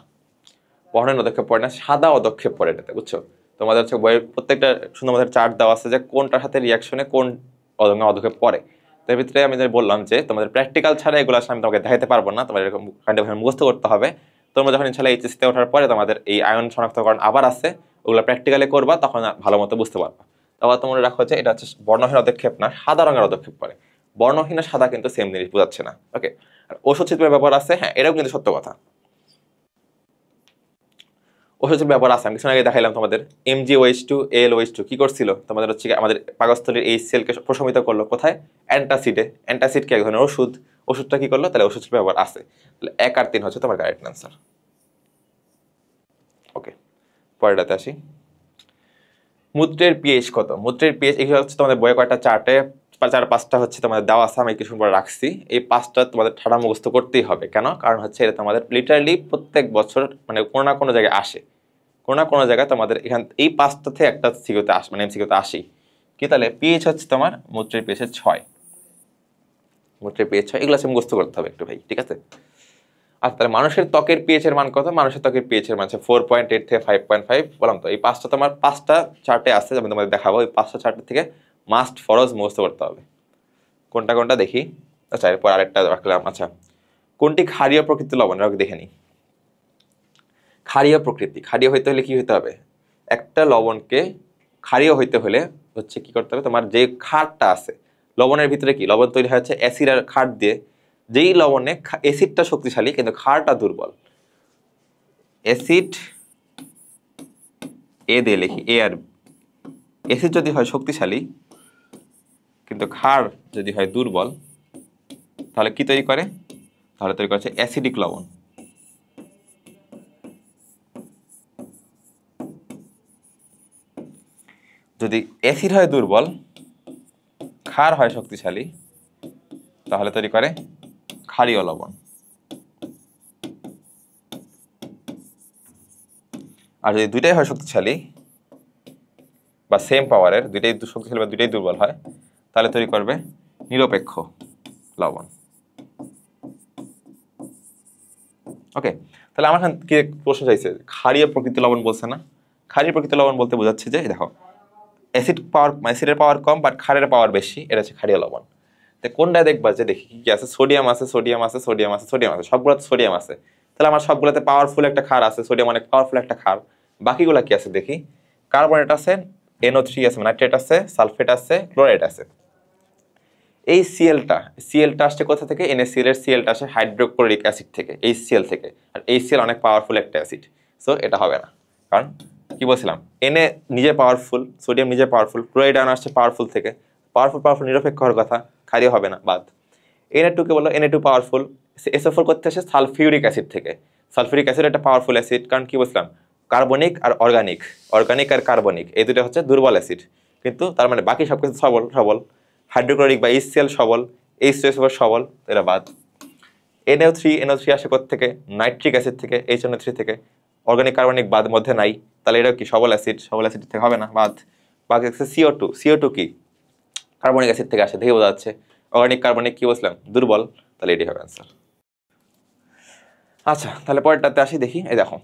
S1: বর্ণহীন অদক্ষেপ পড়ে না, সাদা অদক্ষেপ পড়ে এটাতে, বুঝছো? তোমাদের হচ্ছে বইয়ের প্রত্যেকটা সুন্দর মধ্যে চার্ট দেওয়া আছে যে কোনটার সাথে রিয়াকশনে কোন অদক্ষেপ পড়ে। তার ভিতরে আমি বললাম যে তোমাদের প্র্যাকটিক্যাল ছাড়া এগুলো আসলে আমি তোমাকে দেখাতে পারবো না, তোমাদের এরকম মুখস্থ করতে হবে। তোমরা যখন ইনশাল্লাহ এইচএসসিতে ওঠার পরে তোমাদের এই আয়ন শনাক্তকরণ আবার আছে, ওগুলো প্র্যাকটিক্যালি করবা, তখন ভালো মতো বুঝতে পারবা। তারপর তোমরা রাখো যে এটা হচ্ছে বর্ণহীন অদক্ষেপ না, সাদা রঙের অদক্ষেপ পড়ে। বর্ণহীন আর সাদা কিন্তু সেম জিনিস, বোঝাচ্ছে না। ওকে, আর ওষুধ চিত্রের ব্যাপার আছে, হ্যাঁ এটাও কিন্তু সত্য কথা, ওষুধের ব্যাপার আছে। আমি কিছু আগে দেখাইলাম তোমাদের, MgOH2 AlOH2 কি করছিল, তোমাদের হচ্ছে আমাদের পাকস্থলীর HCl কে প্রশমিত করলো কোথায়? অ্যান্টাসিডে। অ্যান্টাসিড কি এক ধরনের ওষুধ, ওষুধটা কি করলো? তাহলে ওষুধের ব্যাপার আছে, তাহলে 1 আর 3 হচ্ছে তোমার কারেক্ট অ্যান্সার। ওকে, পরেরটাতে আসি। মূত্রের পিএইচ কত? মূত্রের পিএইচ এগুলো হচ্ছে তোমাদের বইয়ে কয়েকটা চার্টে 4-5টা হচ্ছে তোমাদের দেওয়া আছে, আমি কিছু পরে রাখছি। এই 5টা তোমাদের ঠাড়া মুখস্থ করতেই হবে, কেন? কারণ হচ্ছে এটা তোমাদের লিটারালি প্রত্যেক বছর মানে কোনো না কোনো জায়গায় আসে, কোনো না কোনো জায়গায় তোমাদের এখান এই 5টা থেকে একটা সিকিউতে আসে, মানে এমসিকিউতে আসি। কি তাহলে পিএইচ হচ্ছে তোমার মূত্রের পিএইচ 6, মূত্রের পিএইচ 6, এগুলো আছে মুখস্থ করতে হবে একটু ভাই, ঠিক আছে। আর তাহলে মানুষের ত্বকের পিএইচ এর মান কত? মানুষের ত্বকের পিএইচ এর মান আছে 4.8 থেকে 5.5, বললাম তো। এই 5টা তোমার 5টা চার্টে আছে, আমি তোমাদের দেখাবো। এই 5টা চার্টের থেকে মাস্ট ফরজ মুখস্থ করতে হবে। কোনটা কোনটা দেখি। আচ্ছা, এরপর আরেকটা রাখলাম। আচ্ছা, কোনটি ক্ষারীয় প্রকৃতির লবণ? দেখে নি। ক্ষারীয় প্রকৃতি, ক্ষারীয় হইতে হলে কি হইতে হবে? একটা লবণকে ক্ষারীয় হইতে হলে হচ্ছে কি করতে হবে, তোমার যে ক্ষারটা আছে লবণের ভিতরে, কি লবণ তৈরি হচ্ছে অ্যাসিড আর ক্ষার দিয়ে, যেই লবণে অ্যাসিডটা শক্তিশালী কিন্তু ক্ষারটা দুর্বল, অ্যাসিড এ দিয়ে লিখি এ আর অ্যাসিড যদি হয় শক্তিশালী কিন্তু ক্ষার যদি হয় দুর্বল, তাহলে কি তৈরি করে? তাহলে তৈরি করছে অ্যাসিডিক লবণ। যদি অ্যাসিড হয় দুর্বল, ক্ষার হয় শক্তিশালী, তাহলে তৈরি করে ক্ষারীয় লবণ। আর যদি দুইটাই হয় শক্তিশালী বা সেম পাওয়ারের, দুইটাই শক্তিশালী বা দুইটাই দুর্বল হয়, তাহলে তৈরি করবে নিরপেক্ষ লবণ। ওকে, তাহলে আমার এখানে কি প্রশ্ন চাইছে? ক্ষারীয় প্রকৃতির লবণ বলছে না? ক্ষারীয় প্রকৃতির লবণ বলতে বোঝাচ্ছে যে দেখো অ্যাসিডের পাওয়ার কম বাট ক্ষারের পাওয়ার বেশি, এটা হচ্ছে ক্ষারীয় লবণ। তো কোনটা দেখবা যে দেখি কি আছে? সোডিয়াম আছে, সোডিয়াম আছে, সোডিয়াম আছে, সোডিয়াম আছে, সবগুলোতে সোডিয়াম আছে। তাহলে আমার সবগুলোতে পাওয়ারফুল একটা ক্ষার আছে, সোডিয়াম অনেক পাওয়ারফুল একটা ক্ষার। বাকিগুলা কি আছে দেখি? কার্বনেট আছে, NO3 আছে, নাইট্রেট আছে, সালফেট আছে, ক্লোরাইড আছে। এই সিএলটা আসছে কোথা থেকে? NaCl এর সিএলটা আসে হাইড্রোক্লোরিক অ্যাসিড থেকে, HCl থেকে। আর HCl অনেক পাওয়ারফুল একটা অ্যাসিড, সো এটা হবে না। কারণ কি বলছিলাম, Na নিজে পাওয়ারফুল, সোডিয়াম নিজে পাওয়ারফুল, ক্লোরাইড আসছে পাওয়ারফুল থেকে। পাওয়ারফুল নিরপেক্ষ হওয়ার কথা, ক্ষারীয় হবে না, বাদ। Na2 কে বলো Na2 পাওয়ারফুল, SO4 করতে আসে সালফিউরিক অ্যাসিড থেকে। সালফিউরিক অ্যাসিড একটা পাওয়ারফুল অ্যাসিড, কারণ কি বলছিলাম, কার্বনিক আর অর্গানিক, অর্গানিক আর কার্বনিক এই দুটো হচ্ছে দুর্বল অ্যাসিড। কিন্তু তার মানে বাকি সবকিছু সবল। হাইড্রোক্লোরিক বা HCl সবল, H2SO4 সবল, এরা বাদ। NO3 আসে থেকে নাইট্রিক অ্যাসিড থেকে, HNO3 থেকে। অর্গানিক কার্বনিক বাদ মধ্যে নাই, তাহলে এটা কি সবল অ্যাসিড থেকে হবে না, বাদ। বাকি হচ্ছে CO2 কি কার্বনিক অ্যাসিড থেকে আসে, দেখে বোঝা যাচ্ছে। অর্গানিক কার্বনিক কি বলছিলাম, দুর্বল, তাহলে এটি হবে অ্যান্সার। আচ্ছা, তাহলে পরেরটাতে আসি, দেখি। এই দেখো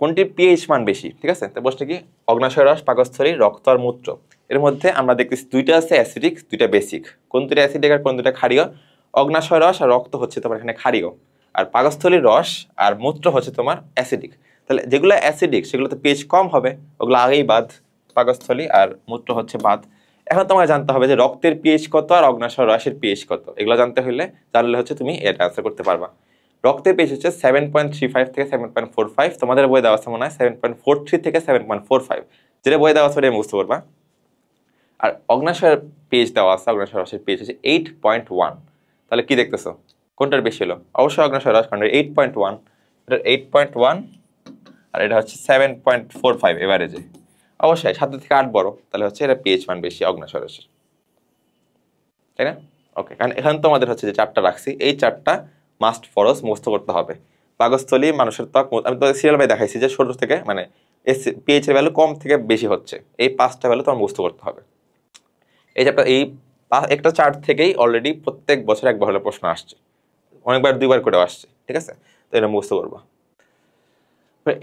S1: কোনটির পিএইচ মান বেশি, ঠিক আছে? তো বলছে কি অগ্ন্যাশয় রস, পাকস্থলী, রক্ত আর মূত্র, এর মধ্যে আমরা দেখতেছি দুইটা আছে অ্যাসিডিক, দুইটা বেসিক। কোন দুইটা অ্যাসিডিক আর কোন দুইটা ক্ষারীয়? অগ্ন্যাশয় রস আর রক্ত হচ্ছে তোমার এখানে ক্ষারীয়, আর পাকস্থলীর রস আর মূত্র হচ্ছে তোমার অ্যাসিডিক। তাহলে যেগুলো অ্যাসিডিক সেগুলোতে পিএইচ কম হবে, ওগুলো আগেই বাদ, পাকস্থলী আর মূত্র হচ্ছে বাদ। এখন তোমাকে জানতে হবে যে রক্তের পিএইচ কত আর অগ্ন্যাশয় রসের পিএইচ কত, এগুলো জানলে হচ্ছে তুমি এটা অ্যান্সার করতে পারবা। রক্তের পিএইচ হচ্ছে 7.35 থেকে 7.45, তোমাদের বই দেওয়া আছে মনে হয় 7.43 থেকে 7.45, যেটা বই দেওয়া আছে ওটা মুখস্থ করবা। আর অগ্ন্যাশয়ের পিএইচ দেওয়া আছে, অগ্ন্যাশয় রসের পিএইচ হচ্ছে 8.1। তাহলে কি দেখতেছো, কোনটার বেশি হলো? অবশ্যই অগ্ন্যাশয় রস, কারণ 8.1, এটা 8.1 আর এটা হচ্ছে 7.45 এভারেজে। অবশ্যই 7 থেকে 8 বড়, তাহলে হচ্ছে এটা পিএইচ মান বেশি অগ্ন্যাশয় রসের, তাই না? ওকে, কারণ এখানে তোমাদের হচ্ছে যে চারটা রাখছি, এই চারটা মাস্ট ফরস মুখস্থ করতে হবে। পাকস্থলী, মানুষের ত্বক, আমি তো সিরিয়াল ভাই দেখাইছি যে ছোট থেকে মানে পিএইচ এর ভ্যালু কম থেকে বেশি হচ্ছে, এই 5টা ভ্যালু তোমার মুখস্থ করতে হবে। এই চ্যাপ্টার এই একটা চার্ট থেকেই অলরেডি প্রত্যেক বছর একবার হলে প্রশ্ন আসছে, অনেকবার 2বার করে আসছে, ঠিক আছে? তো এটা মুখস্থ করবা।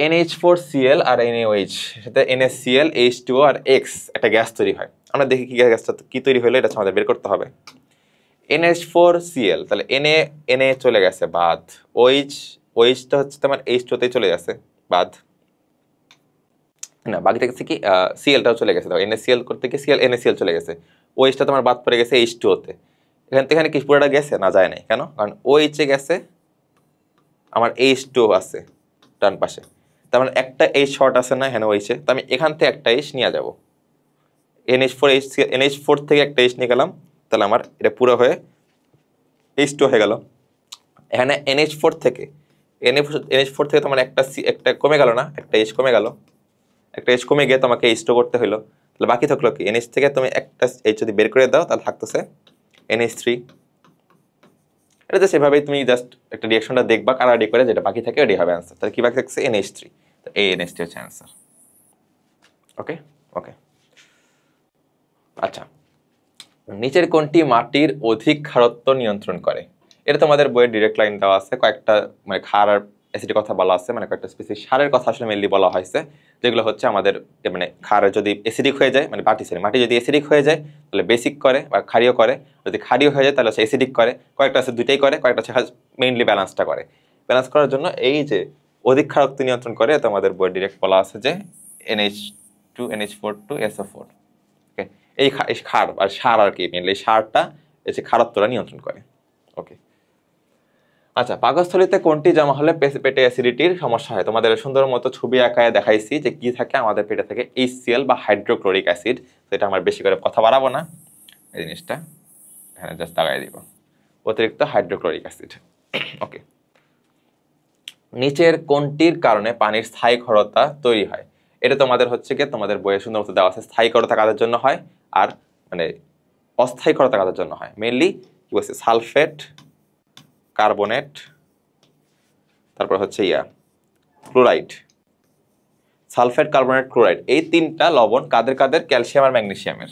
S1: NH4Cl আর NaOH, সাথে NaCl, H2O আর X একটা গ্যাস তৈরি হয়। আমরা দেখি কি গ্যাসটা কি তৈরি হলো, এটা আমাদের বের করতে হবে। NH4Cl, তাহলে Na চলে গেছে বাদ, OHটা হচ্ছে তোমার H2 তে চলে গেছে বাদ, না বাকি থেকে কি Clটাও চলে গেছে, দেখো NaCl করতে গিয়ে NaCl চলে গেছে, OHটা তোমার বাদ পড়ে গেছে H2O তে। এখানে কি পুরোটা গেছে না, যায় নাই, কেন? কারণ OH এ গেছে, আমার H2O আছে ডান পাশে, তার মানে একটা H শর্ট আছে না এখানে OH এ, তো আমি এখান থেকে একটা H নিয়ে যাব, NH4 থেকে একটা H নিয়ে গেলাম, তাহলে আমার এটা পুরো হয়ে H2 হয়ে গেল। এখানে NH4 থেকে তোমার একটা কমে গেল না, একটা H কমে গেল, একটা H কমে গিয়ে তোমাকে H2 করতে হলো, তাহলে বাকি থাকলো কি NH থেকে তুমি একটা H যদি বের করে দাও তাহলে থাকতেছে NH3। এটা জাস্ট এভাবেই তুমি জাস্ট একটা রিঅ্যাকশনটা দেখবা কারাডি করে, যেটা বাকি থাকে ওটাই হবে অ্যান্সার। তাহলে কি বাকি থাকছে NH3, তো এই NH3 হচ্ছে অ্যান্সার। ওকে ওকে, আচ্ছা, নিচের কোনটি মাটির অধিক ক্ষারত্ব নিয়ন্ত্রণ করে? এটা তোমাদের বইয়ের ডিরেক্ট লাইন দেওয়া আছে, কয়েকটা মানে ক্ষার আর অ্যাসিডের কথা বলা আছে, মানে কয়েকটা স্পেসিফিক সারের কথা আসলে মেনলি বলা হয়েছে, যেগুলো হচ্ছে আমাদের মানে ক্ষার যদি অ্যাসিডিক হয়ে যায়, মানে মাটি যদি অ্যাসিডিক হয়ে যায় তাহলে বেসিক করে বা ক্ষারীয় করে, যদি ক্ষারীয় হয়ে যায় তাহলে হচ্ছে অ্যাসিডিক করে, কয়েকটা আছে দুইটাই করে, কয়েকটা আছে মেইনলি ব্যালেন্সটা করে। ব্যালেন্স করার জন্য এই যে অধিক ক্ষারত্ব নিয়ন্ত্রণ করে, এটা আমাদের বইয়ের ডিরেক্ট বলা আছে যে NH2 NH4 to SO4। এই ক্ষার আর সার আর কি মেনলি সারটা এসে ক্ষারত্বটা নিয়ন্ত্রণ করে। ওকে, আচ্ছা, পাকস্থলীতে কোনটি জমা হলে পেটে অ্যাসিডিটির সমস্যা হয়? তোমাদের সুন্দর মতো ছবি আঁকায় দেখাইছি যে কি থাকে, আমাদের পেটে থাকে HCl বা হাইড্রোক্লোরিক অ্যাসিড। তো এটা আমার বেশি করে কথা বাড়াবো না, এই জিনিসটা এখানে জাস্ট লাগাই দিব, অতিরিক্ত হাইড্রোক্লোরিক অ্যাসিড। ওকে, নিচের কোনটির কারণে পানির স্থায়ী ক্ষারতা তৈরি হয়? এটা তোমাদের হচ্ছে কি, তোমাদের বইয়ে সুন্দর মতো দেওয়া আছে, স্থায়ী ক্ষারতা কাদের জন্য হয় আর মানে অস্থায়ী ক্ষারতা কাদের জন্য হয়। মেইনলি কি বলছে, সালফেট, কার্বনেট, তারপর হচ্ছে ক্লোরাইড। সালফেট, কার্বনেট, ক্লোরাইড, এই তিনটা লবণ কাদের কাদের? ক্যালসিয়াম আর ম্যাগনেসিয়ামের।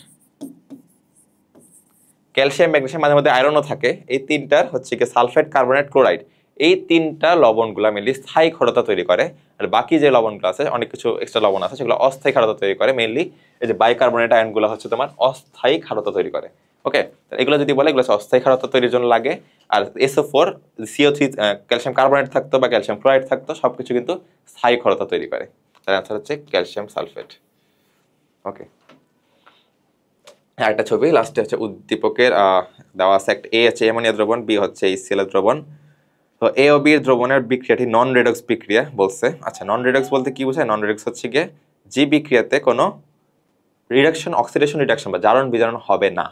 S1: ক্যালসিয়াম, ম্যাগনেসিয়াম, মাঝে মধ্যে আয়রনও থাকে। এই তিনটার হচ্ছে কি সালফেট, কার্বনেট, ক্লোরাইড, এই তিনটা লবণগুলা মিলি স্থায়ী ক্ষারতা তৈরি করে। আর বাকি যে লবণগুলো আছে, অনেক কিছু এক্সট্রা লবণ আছে, সেগুলো অস্থায়ী ক্ষারতা তৈরি করে। মেইনলি এই যে বাইকার্বনেট আয়নগুলো হচ্ছে তোমার অস্থায়ী ক্ষারতা তৈরি করে। ওকে, এগুলো যদি বলে, এগুলো অস্থায়ী ক্ষারতা তৈরির জন্য লাগে। আর SO4, CO3, ক্যালসিয়াম কার্বনেট থাকতো বা ক্যালসিয়াম ক্লোরাইড থাকতো, সবকিছু কিন্তু স্থায়ী ক্ষারতা তৈরি করে। তার আনসার হচ্ছে ক্যালসিয়াম সালফেট। ওকে, একটা ছবি লাস্টে হচ্ছে উদ্দীপকের দেওয়া আছে, একটা A হচ্ছে অ্যামোনিয়া দ্রবণ, B হচ্ছে HCl দ্রবণ। তো A ও B এর দ্রবণের বিক্রিয়াটি নন রেডক্স বিক্রিয়া বলছে। আচ্ছা, নন রেডক্স বলতে কি বোঝায়? নন রেডক্স হচ্ছে গিয়ে যে বিক্রিয়াতে কোনো রিডাকশন, অক্সিডেশন, রিডাকশন বা জারণ বিজারণ হবে না।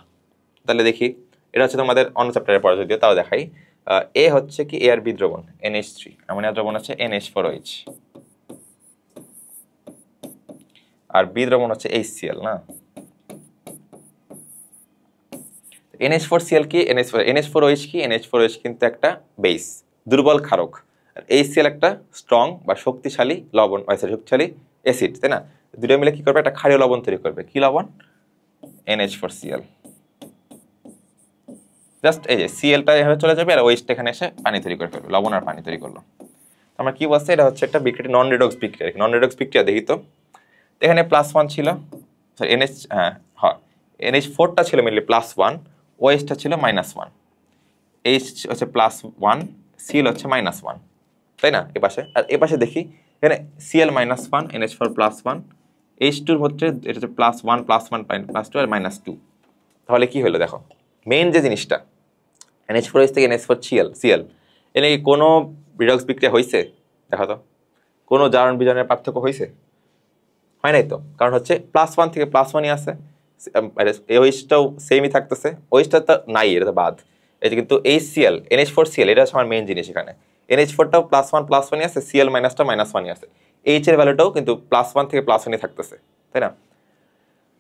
S1: তাহলে দেখি, এটা হচ্ছে তোমাদের অন্য চ্যাপ্টারে পড়া, যদিও তাও দেখাই। A হচ্ছে কি A আর B দ্রবণ NH3, অ্যামোনিয়া দ্রবণ হচ্ছে NH4OH, আর B দ্রবণ হচ্ছে HCl না। NH4Cl কি, NH4OH কি? NH4OH কিন্তু একটা বেস, দুর্বল ক্ষারক। আর HCl একটা স্ট্রং বা শক্তিশালী লবণ, শক্তিশালী অ্যাসিড, তাই না? দুটো মিলে কি করবে? একটা ক্ষারীয় লবণ তৈরি করবে। কি লবণ? NH4Cl। জাস্ট এই যে Clটা এভাবে চলে যাবে আর OH এখানে এসে পানি তৈরি করে ফেলবে, লবণ আর পানি তৈরি করলো। আমরা কি বলছি, এটা হচ্ছে একটা বিক্রিয়া, নন রেডক্স বিক্রিয়া। নন রেডক্স বিক্রিয়া দেখি তো, এখানে +1 ছিল, সরি NH4টা ছিল মেনলি +1, OH-টা ছিল -1, H হচ্ছে +1, Cl হচ্ছে -1, তাই না? এপাশে আর এপাশে দেখি, এখানে Cl -1, NH4 +1, H2-র হচ্ছে এটা হচ্ছে +1 +1 +2 আর -2। তাহলে কি হলো দেখো, মেইন যে জিনিসটা NH4OH থেকে NH4Cl, এনে কি কোনো রিডক্স বিক্রিয়া হয়েছে? দেখো তো, কোনো জারণ বিজারণের পার্থক্য হয়েছে? হয় নাই তো, কারণ হচ্ছে +1 থেকে +1ই আছে, OH-টাও সেমই থাকতেছে, OH-টা তো নাই, এটা তো বাদ। এই যে কিন্তু HCl, NH4Cl, এটা হচ্ছে আমার মেইন জিনিস। এখানে NH4টাও +1 +1ই আছে, Cl মাইনাসটা -1ই আছে, H এর ভ্যালুটাও কিন্তু +1 থেকে +1ই থাকতেছে, তাই না?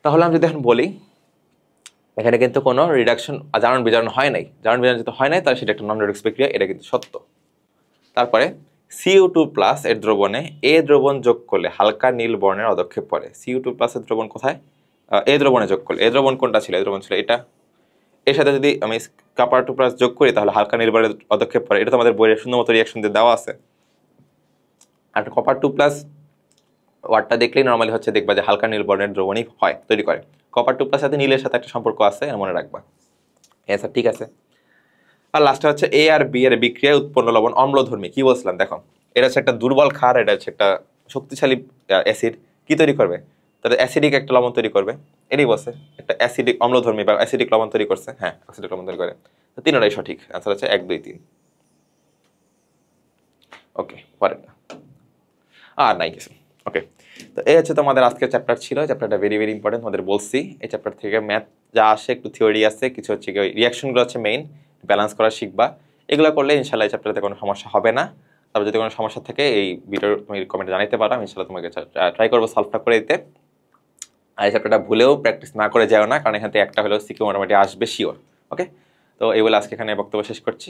S1: তাহলে আমি যদি এখন বলি এখানে কিন্তু কোনো রিডাকশন, জারণ বিজারণ হয় নাই, জারণ বিজারণ যদি হয় নাই তাহলে সেটা একটা নন রেডক্স বিক্রিয়া, এটা কিন্তু সত্য। তারপরে CO2+ এর দ্রবণে A দ্রবণ যোগ করলে হালকা নীল বর্ণের অদক্ষেপ পড়ে। CO2+ এর দ্রবণ কোথায়? A দ্রবণে যোগ করলে। A দ্রবণ কোনটা ছিল? A দ্রবণ ছিল এটা। এর সাথে যদি আমি Copper2+ যোগ করি তাহলে হালকা নীল বর্ণের অদক্ষেপ পড়ে। এটা তো আমাদের বইয়ের সুন্দর মতো রিয়াকশন দিয়ে দেওয়া আছে। আর Copper2+ ওয়ার্ডটা দেখলেই নর্মালি হচ্ছে দেখবা যে হালকা নীল বর্ণের দ্রবণই হয়, তৈরি করে। Copper2+ সাথে নীলের সাথে একটা সম্পর্ক আছে, মনে রাখবা। স্যার ঠিক আছে। আর লাস্টে হচ্ছে A আর B এর বিক্রিয়ায় উৎপন্ন লবণ অম্লধর্মী। কি বলছিলাম দেখো, এটা হচ্ছে একটা দুর্বল ক্ষার, এটা হচ্ছে একটা শক্তিশালী অ্যাসিড। কি তৈরি করবে? তাদের অ্যাসিডিক একটা লবণ তৈরি করবে। এটাই বলছে একটা অ্যাসিডিক অম্লধর্মী বা অ্যাসিডিক লবণ তৈরি করছে। হ্যাঁ, অ্যাসিডিক লবণ তৈরি করে। তো তিনটাই সঠিক, আনসার হচ্ছে 1 2 3। ওকে, পরের না আর নাই কিছু। ওকে, তো এই হচ্ছে তোমাদের আজকের চ্যাপ্টার ছিল। চ্যাপ্টারটা ভেরি ভেরি ইম্পর্টেন্ট, তোমাদের বলছি। এই চ্যাপ্টার থেকে ম্যাথ যা আসে, একটু থিওরি আছে, কিছু হচ্ছে কি রিয়াকশনগুলো হচ্ছে মেইন, ব্যালেন্স করা শিখবা। এগুলো করলে ইনশাল্লাহ এই চ্যাপ্টারতে কোনো সমস্যা হবে না। তবে যদি কোনো সমস্যা থাকে এই ভিডিওর তুমি কমেন্টে জানাতে পারো, আমি ইনশাল্লাহ তোমাকে ট্রাই করবো সলভটা করে দিতে। আর এই চ্যাপ্টারটা ভুলেও প্র্যাকটিস না করে যাও না, কারণ এখান থেকে একটা হলেও সিকিউ মোটামুটি আসবে শিওর। ওকে, তো এই বলে আজকে এখানে বক্তব্য শেষ করছি।